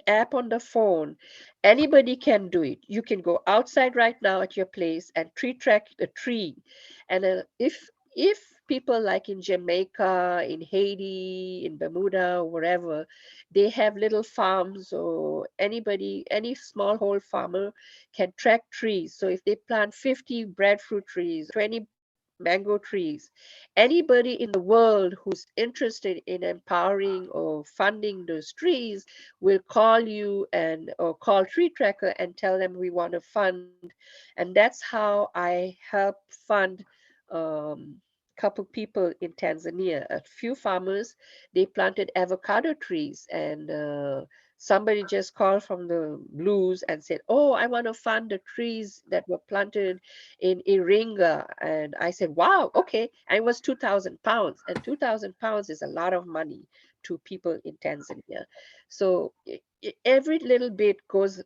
app on the phone. Anybody can do it. You can go outside right now at your place and tree track a tree. And if people like in Jamaica, in Haiti, in Bermuda, or wherever, they have little farms, or any smallhold farmer can track trees. So if they plant 50 breadfruit trees, 20 mango trees. Anybody in the world who's interested in empowering or funding those trees will call you and or call Tree Tracker and tell them we want to fund. And that's how I help fund couple people in Tanzania, a few farmers. They planted avocado trees, and somebody just called from the blues and said, "Oh, I want to fund the trees that were planted in Iringa." And I said, "Wow, okay." And it was 2,000 pounds, and 2,000 pounds is a lot of money to people in Tanzania. So every little bit goes.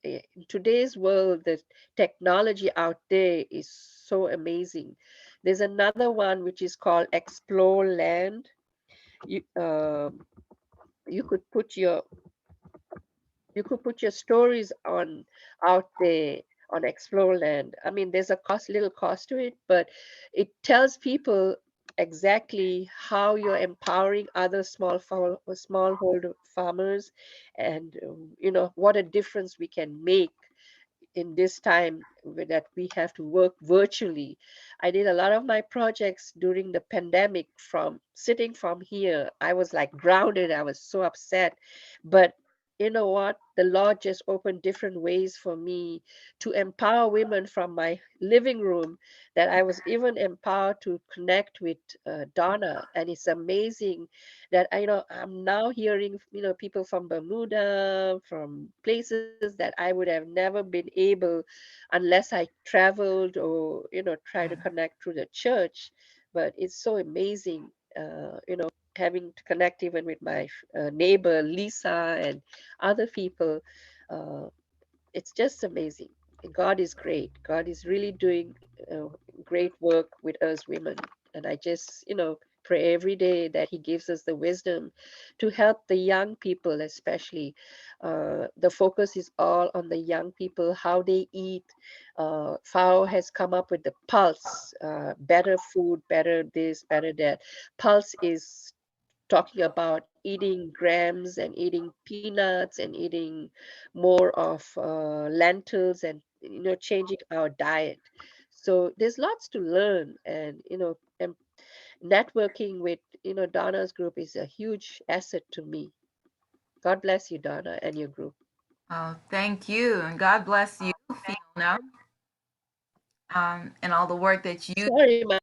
In today's world, the technology out there is so amazing. There's another one which is called Explore Land. You you could put your you could put your stories on out there on Explore Land. I mean, there's a little cost to it, but it tells people exactly how you're empowering other smallholder farmers, and what a difference we can make in this time that we have to work virtually. I did a lot of my projects during the pandemic from sitting from here. I was like grounded. I was so upset. But you know what? The Lord just opened different ways for me to empower women from my living room, that I was even empowered to connect with Donna. And it's amazing that I'm now hearing people from Bermuda, from places that I would have never been able unless I traveled or try to connect through the church. But it's so amazing, having to connect even with my neighbor Lisa and other people. uh, it's just amazing. God is great. God is really doing uh, great work with us women. And I just, pray every day that He gives us the wisdom to help the young people, especially. The focus is all on the young people, how they eat. FAO has come up with the pulse, better food, better this, better that. Pulse is talking about eating grams and eating peanuts and eating more of lentils, and changing our diet. So there's lots to learn, and networking with Donna's group is a huge asset to me. God bless you, Donna, and your group. Oh, thank you. And God bless you, Fiona, and all the work that you. Sorry, my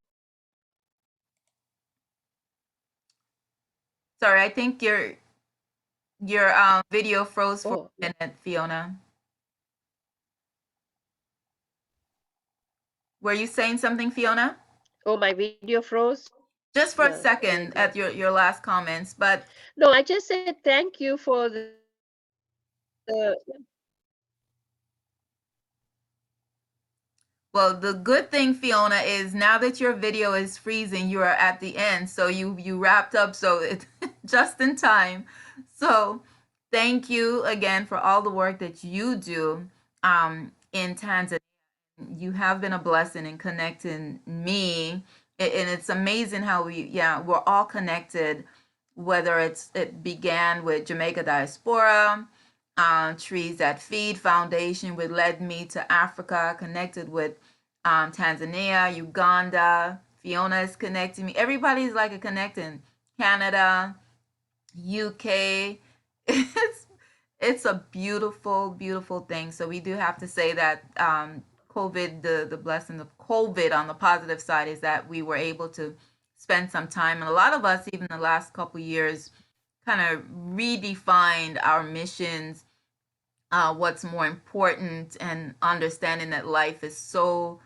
Sorry, I think your video froze for oh a minute, Fiona. Were you saying something, Fiona? oh, my video froze. Just for a Yeah, second maybe. at your last comments, but No, I just said thank you for the. well, the good thing, Fiona, is now that your video is freezing, you are at the end, so you wrapped up, so it just in time. So, thank you again for all the work that you do in Tanzania. You have been a blessing in connecting me, and it's amazing how we're all connected. Whether it began with Jamaica Diaspora, Trees That Feed Foundation, which led me to Africa, connected with Tanzania, Uganda. Fiona is connecting me. Everybody's like a connecting. Canada, UK. It's it's a beautiful, beautiful thing. So we do have to say that COVID, the blessing of COVID on the positive side is that we were able to spend some time, and a lot of us, even the last couple years, kind of redefined our missions, what's more important, and understanding that life is so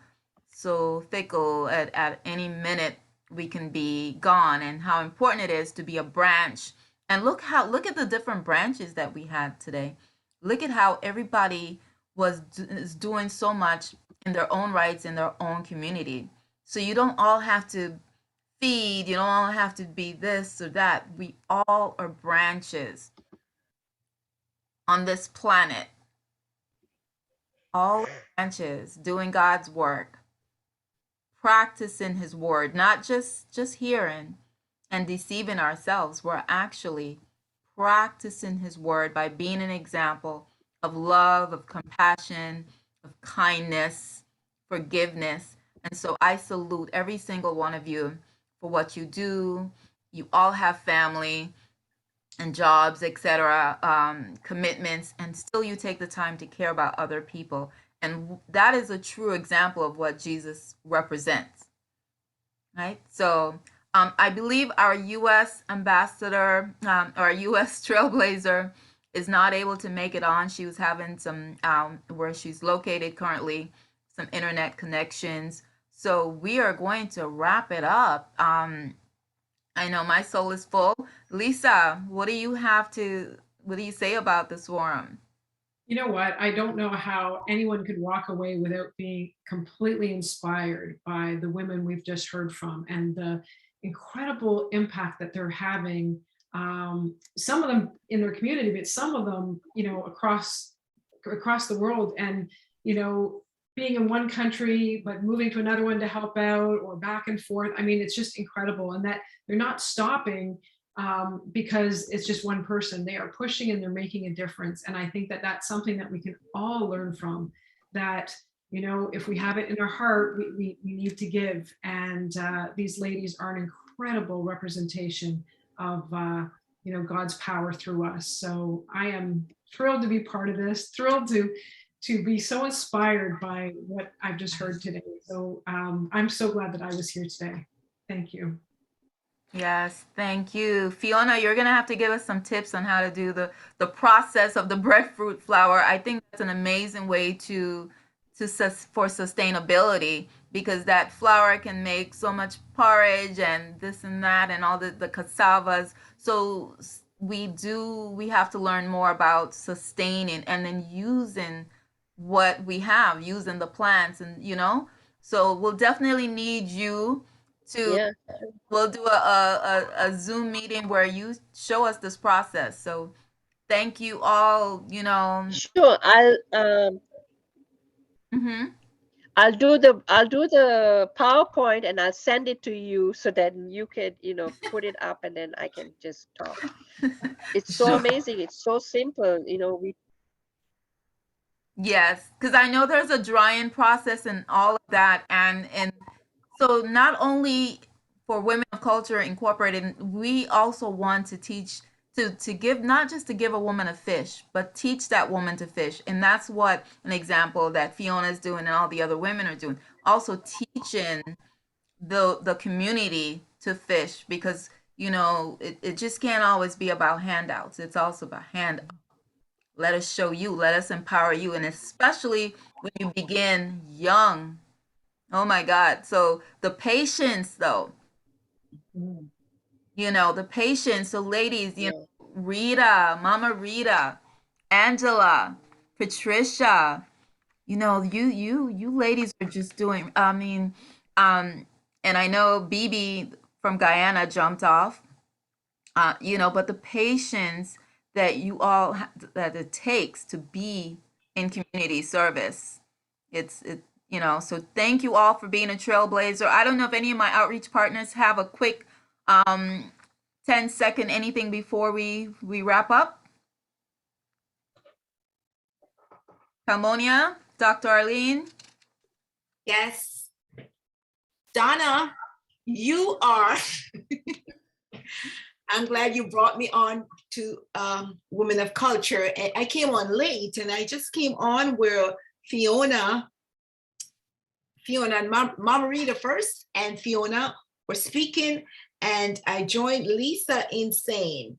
fickle. At any minute we can be gone, and how important it is to be a branch. And look at the different branches that we had today. Look at how everybody is doing so much in their own rights in their own community. So you don't all have to feed, you don't all have to be this or that. We all are branches on this planet, all branches doing God's work, practicing his word, not just hearing and deceiving ourselves. We're actually practicing his word by being an example of love, of compassion, of kindness, forgiveness. And so I salute every single one of you for what you do. You all have family and jobs, etc., commitments, and still you take the time to care about other people. And that is a true example of what Jesus represents, right? So I believe our U.S. ambassador, our U.S. trailblazer, is not able to make it on. She was having some, where she's located currently, some internet connections. So we are going to wrap it up. I know my soul is full. Lisa, what do you say about this forum? You know what? I don't know how anyone could walk away without being completely inspired by the women we've just heard from and the incredible impact that they're having. Some of them in their community, but some of them, across the world. And, being in one country, but moving to another one to help out or back and forth. I mean, it's just incredible. And that they're not stopping because it's just one person. They are pushing and they're making a difference. And I think that that's something that we can all learn from, that, if we have it in our heart, we need to give. And these ladies are an incredible representation of, God's power through us. So I am thrilled to be part of this, thrilled to be so inspired by what I've just heard today. So I'm so glad that I was here today. Thank you. Yes, thank you. Fiona, you're going to have to give us some tips on how to do the process of the breadfruit flour. I think that's an amazing way for sustainably, because that flour can make so much porridge and this and that and all the cassavas. So we have to learn more about sustaining and then using what we have, using the plants, and so we'll definitely need you to, Yeah, we'll do a Zoom meeting where you show us this process. So thank you all, sure. I'll do the PowerPoint and I'll send it to you so that you can, put it up and then I can just talk. It's so Sure. amazing. It's so simple. Yes, because I know there's a drying process and all of that, and so not only for Women of Culture Incorporated, we also want to teach to give, not just to give a woman a fish, but teach that woman to fish, and that's what an example that Fiona is doing and all the other women are doing. Also teaching the community to fish, because it just can't always be about handouts. It's also about hand. Let us show you, let us empower you, and especially when you begin young. Oh my God. So the patience, though, the patience. So ladies, Rita, Mama Rita, Angela, Patricia, you ladies are just doing, I mean, and I know BIBI from Guyana jumped off, but the patience that that it takes to be in community service, so thank you all for being a trailblazer. I don't know if any of my outreach partners have a quick 10-second anything before we wrap up. Palmonia, Dr. Arlene. Yes. Donna, you are, I'm glad you brought me on to Women of Culture. I came on late and I just came on where Fiona and Mama Rita first and Fiona were speaking, and I joined Lisa in saying,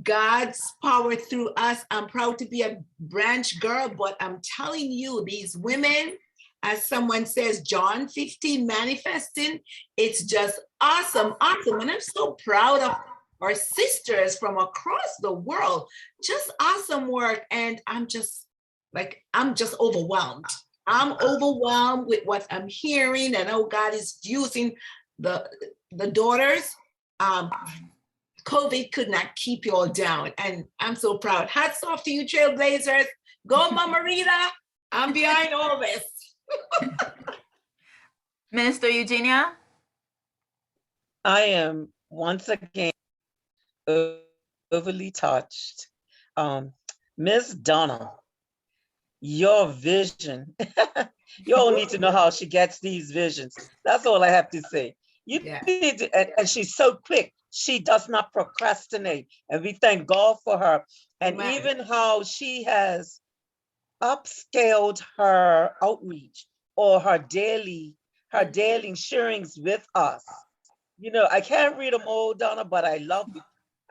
God's power through us. I'm proud to be a branch girl, but I'm telling you, these women, as someone says, John 15 manifesting, it's just awesome. And I'm so proud of our sisters from across the world. Just awesome work. And I'm just overwhelmed. I'm overwhelmed with what I'm hearing, and how God is using the daughters. COVID could not keep you all down, and I'm so proud. Hats off to you, Trailblazers. Go, Mama Rita. I'm behind all this. Minister Eugenia. I am once again overly touched. Miss Donna, your vision You all need to know how she gets these visions. That's all I have to say. You Yeah. need to, and she's so quick. She does not procrastinate. And we thank God for her. And Amen. even how she has upscaled her outreach or her daily sharings with us. You know, I can't read them all, Donna, but I love you.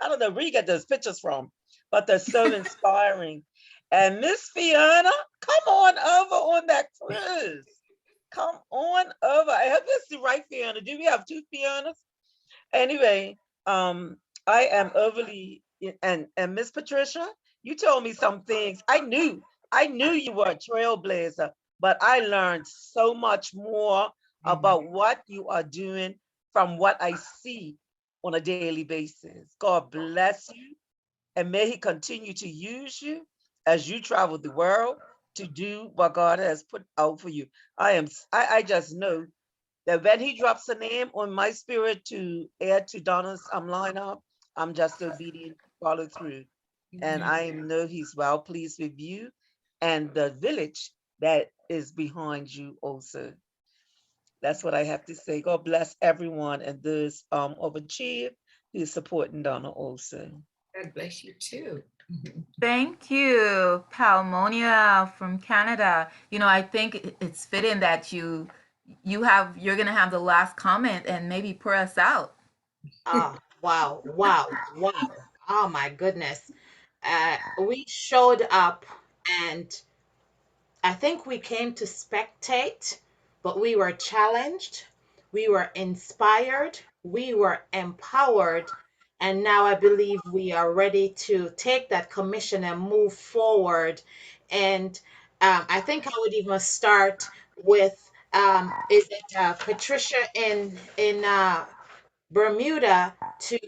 I don't know where you get those pictures from, but they're so inspiring. And Miss Fiona, come on over on that cruise. Come on over. I hope it's the right Fiona. Do we have two Fionas? Anyway, I am overly, and Miss Patricia, you told me some things. I knew you were a trailblazer, but I learned so much more about what you are doing from what I see on a daily basis. God bless you, and may He continue to use you as you travel the world to do what God has put out for you. I just know that when He drops a name on my spirit to add to Donna's lineup, I'm just obedient, follow through. And I know He's well pleased with you and the village that is behind you also. That's what I have to say. God bless everyone and those overachieve who is supporting Donna also. God bless you too. Thank you, Palmonia from Canada. You know, I think it's fitting that you're gonna have the last comment and maybe pour us out. Oh, wow, wow, wow. Oh my goodness. We showed up and I think we came to spectate, but we were challenged, we were inspired, we were empowered, and now I believe we are ready to take that commission and move forward. And I think I would even start with is it Patricia in Bermuda to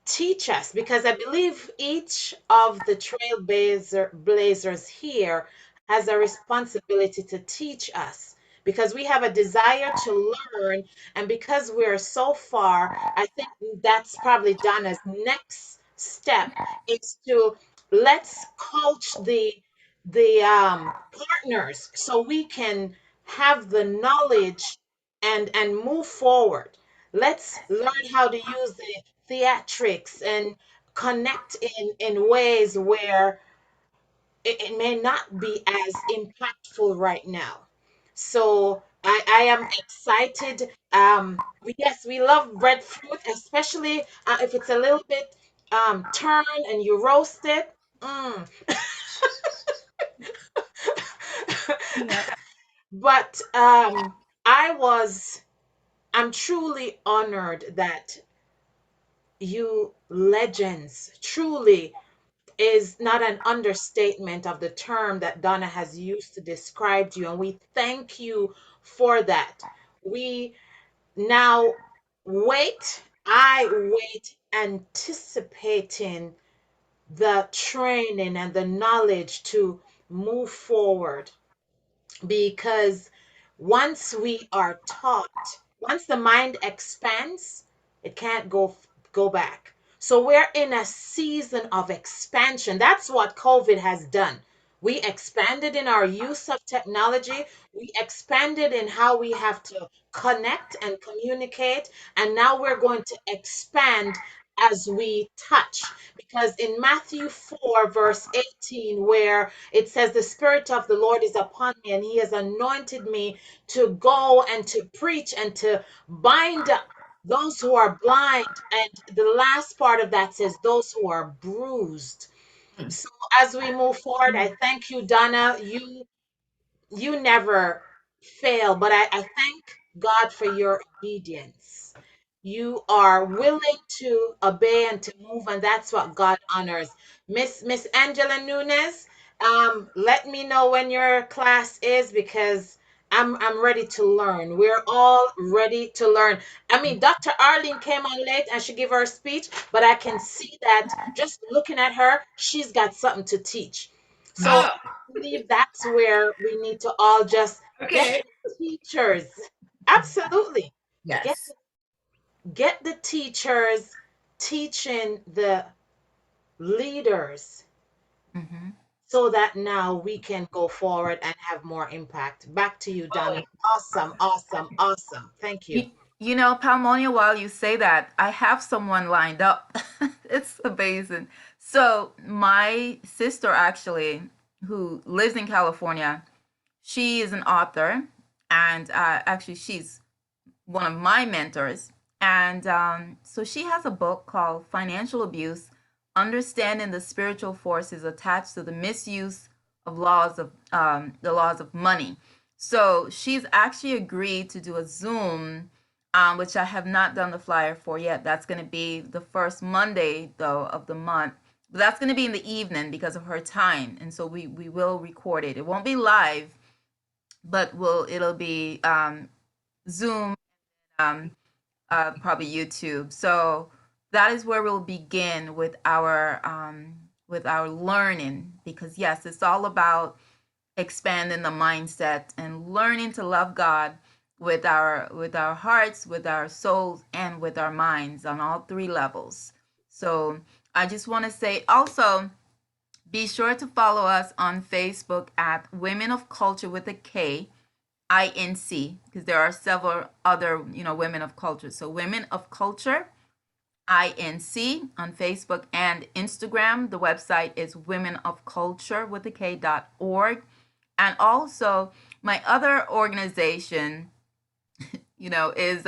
teach us, because I believe each of the blazers here has a responsibility to teach us, because we have a desire to learn, and because we're so far, I think that's probably Donna's next step is to let's coach the partners so we can have the knowledge and move forward. Let's learn how to use the theatrics and connect in ways where it may not be as impactful right now. So I am excited. Yes, we love breadfruit, especially if it's a little bit turned and you roast it. Mm. Yeah. But I'm truly honored that you legends truly is not an understatement of the term that Donna has used to describe you. And we thank you for that. We now I wait anticipating the training and the knowledge to move forward, because once we are taught, once the mind expands, it can't go back. So we're in a season of expansion. That's what COVID has done. We expanded in our use of technology. We expanded in how we have to connect and communicate. And now we're going to expand as we touch. Because in Matthew 4, verse 18, where it says, "The Spirit of the Lord is upon me, and He has anointed me to go and to preach and to bind up those who are blind." And the last part of that says, "Those who are bruised." So as we move forward, I thank you, Donna. You never fail, but I thank God for your obedience. You are willing to obey and to move, and that's what God honors. Miss Angela Nunes, let me know when your class is, because I'm ready to learn. We're all ready to learn. I mean, Dr. Arlene came on late and she gave her speech, but I can see that just looking at her, she's got something to teach. So Oh, believe that's where we need to all just get okay. the teachers. Absolutely. Get Yes. get the teachers teaching the leaders Hmm. so that now we can go forward and have more impact. Back to you, Donna. Oh, Awesome, awesome, awesome. Thank you. You, you know, Palmonia, while you say that, I have someone lined up. It's amazing. So, my sister actually, who lives in California, she is an author, and actually, she's one of my mentors. And so, she has a book called Financial Abuse: Understanding the Spiritual Forces Attached to the Misuse of the laws of money. So she's actually agreed to do a Zoom, which I have not done the flyer for yet. That's going to be the first Monday, though, of the month. But that's going to be in the evening because of her time. And so we will record it. It won't be live, but it'll be Zoom, um, probably YouTube. So that is where we'll begin with our learning, because yes, it's all about expanding the mindset and learning to love God with our hearts, with our souls, and with our minds on all three levels. So I just want to say also, be sure to follow us on Facebook at Women of Culture with a K, INC, because there are several other, Women of Culture. So Women of Culture, INC, on Facebook and Instagram. The website is womenofculture with a K.org. And also, my other organization, is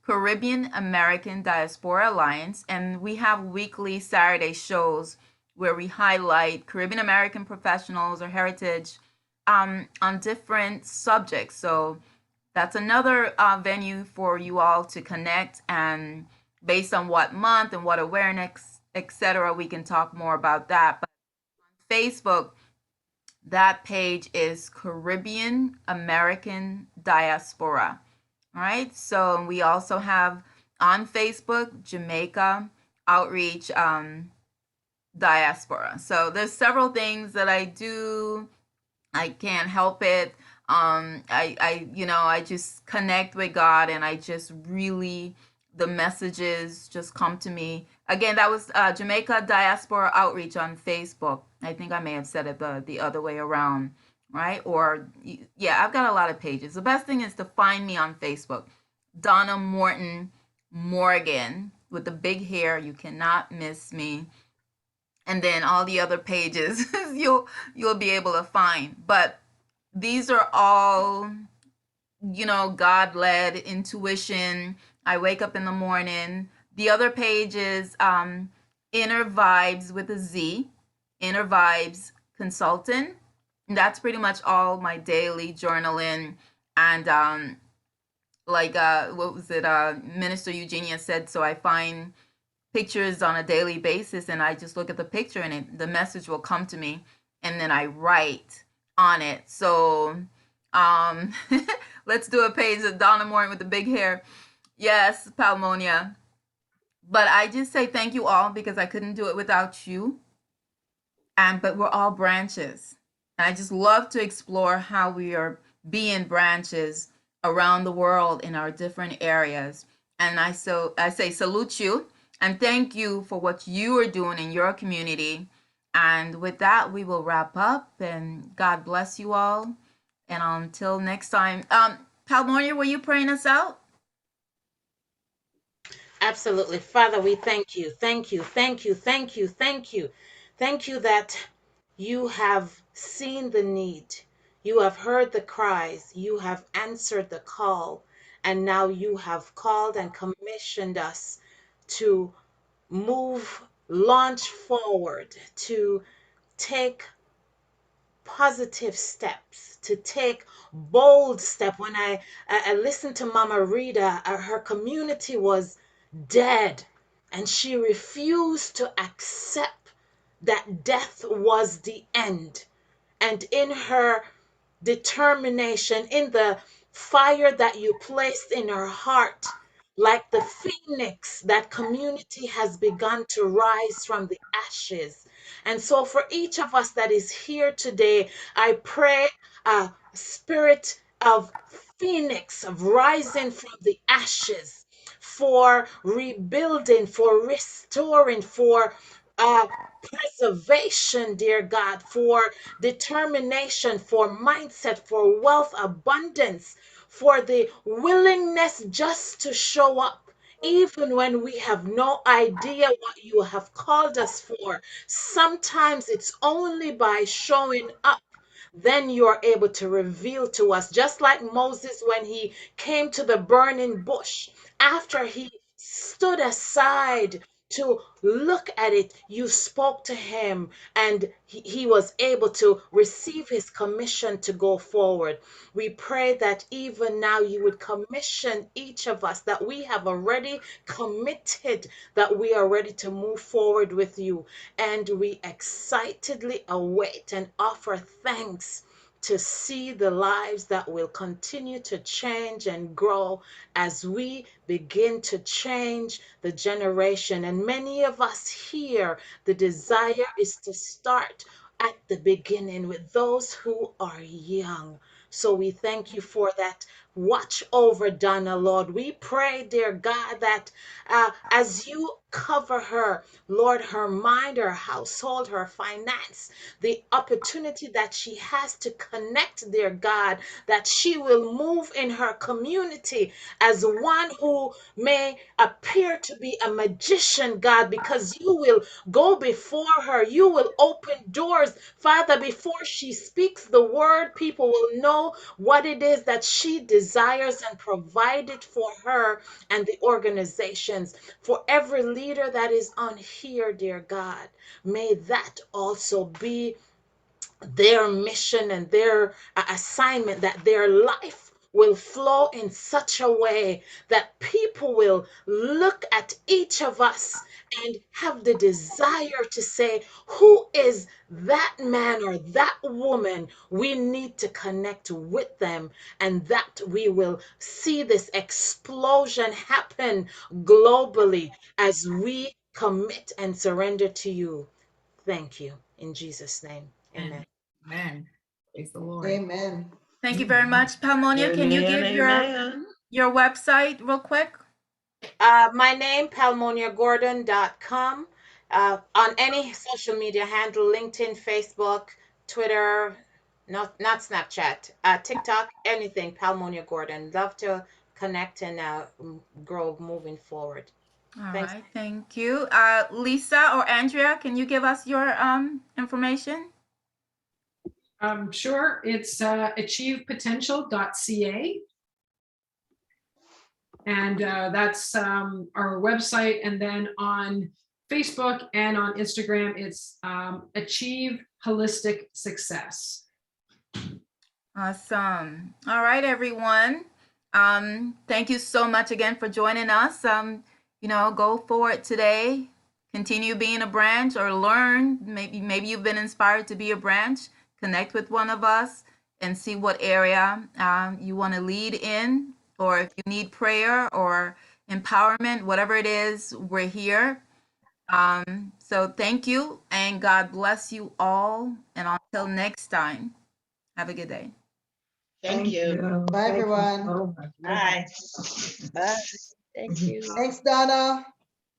Caribbean American Diaspora Alliance, and we have weekly Saturday shows where we highlight Caribbean American professionals or heritage on different subjects. So that's another venue for you all to connect, and based on what month and what awareness, etc., we can talk more about that. But on Facebook, that page is Caribbean American Diaspora. All right. So we also have on Facebook Jamaica Outreach Diaspora. So there's several things that I do. I can't help it. I just connect with God, and I just really, the messages just come to me. Again, that was Jamaica Diaspora Outreach on Facebook. I think I may have said it the other way around, right? Or, yeah, I've got a lot of pages. The best thing is to find me on Facebook. Donna Morton Morgan with the big hair. You cannot miss me. And then all the other pages you'll be able to find. But these are all, God-led intuition. I wake up in the morning. The other page is Inner Vibes with a Z, Inner Vibes Consultant. And that's pretty much all my daily journaling. And what was it? Minister Eugenia said, so I find pictures on a daily basis, and I just look at the picture, and the message will come to me, and then I write on it. So let's do a page of Donna Morton with the big hair. Yes, Palmonia. But I just say thank you all, because I couldn't do it without you. But we're all branches. And I just love to explore how we are being branches around the world in our different areas. And I say salute you and thank you for what you are doing in your community. And with that, we will wrap up, and God bless you all. And until next time, Palmonia, were you praying us out? Absolutely. Father, we thank you. Thank you. Thank you. Thank you. Thank you. Thank you that you have seen the need. You have heard the cries. You have answered the call. And now you have called and commissioned us to launch forward, to take positive steps, to take bold step. When I listened to Mama Rita, her community was dead, and she refused to accept that death was the end. And in her determination, in the fire that you placed in her heart, like the phoenix, that community has begun to rise from the ashes. And so, for each of us that is here today, I pray a spirit of phoenix, of rising from the ashes, for rebuilding, for restoring, for preservation, dear God, for determination, for mindset, for wealth abundance, for the willingness just to show up. Even when we have no idea what you have called us for, sometimes it's only by showing up then you're able to reveal to us. Just like Moses when he came to the burning bush, after he stood aside to look at it, you spoke to him and he was able to receive his commission to go forward. We pray that even now you would commission each of us, that we have already committed, that we are ready to move forward with you. And we excitedly await and offer thanks to see the lives that will continue to change and grow as we begin to change the generation. And many of us here, the desire is to start at the beginning with those who are young. So we thank you for that. Watch over Donna, Lord. We pray, dear God, that as you cover her, Lord, her mind, her household, her finance, the opportunity that she has to connect, dear God, that she will move in her community as one who may appear to be a magician, God, because you will go before her. You will open doors. Father, before she speaks the word, people will know what it is that she desires and provide it for her and the organizations. For every leader that is on here, dear God, may that also be their mission and their assignment, that their life will flow in such a way that people will look at each of us and have the desire to say, who is that man or that woman? We need to connect with them, and that we will see this explosion happen globally as we commit and surrender to you. Thank you. In Jesus' name, amen. Amen. Praise the Lord. Amen. Thank you very much. Palmonia, can you give your website real quick? My name, palmoniagordon.com. On any social media handle, LinkedIn, Facebook, Twitter, not Snapchat, TikTok, anything, Palmonia Gordon. Love to connect and grow moving forward. All Thanks. right, thank you. Lisa or Andrea, can you give us your information? Sure, it's achievepotential.ca. And that's our website. And then on Facebook and on Instagram, it's Achieve Holistic Success. Awesome. All right, everyone. Thank you so much again for joining us. Go forward today. Continue being a branch or learn. Maybe you've been inspired to be a branch. Connect with one of us and see what area you want to lead in, or if you need prayer or empowerment, whatever it is, we're here. So thank you, and God bless you all. And until next time, have a good day. Thank you. Bye, everyone. Bye. Bye. Thank you. Thanks, Donna.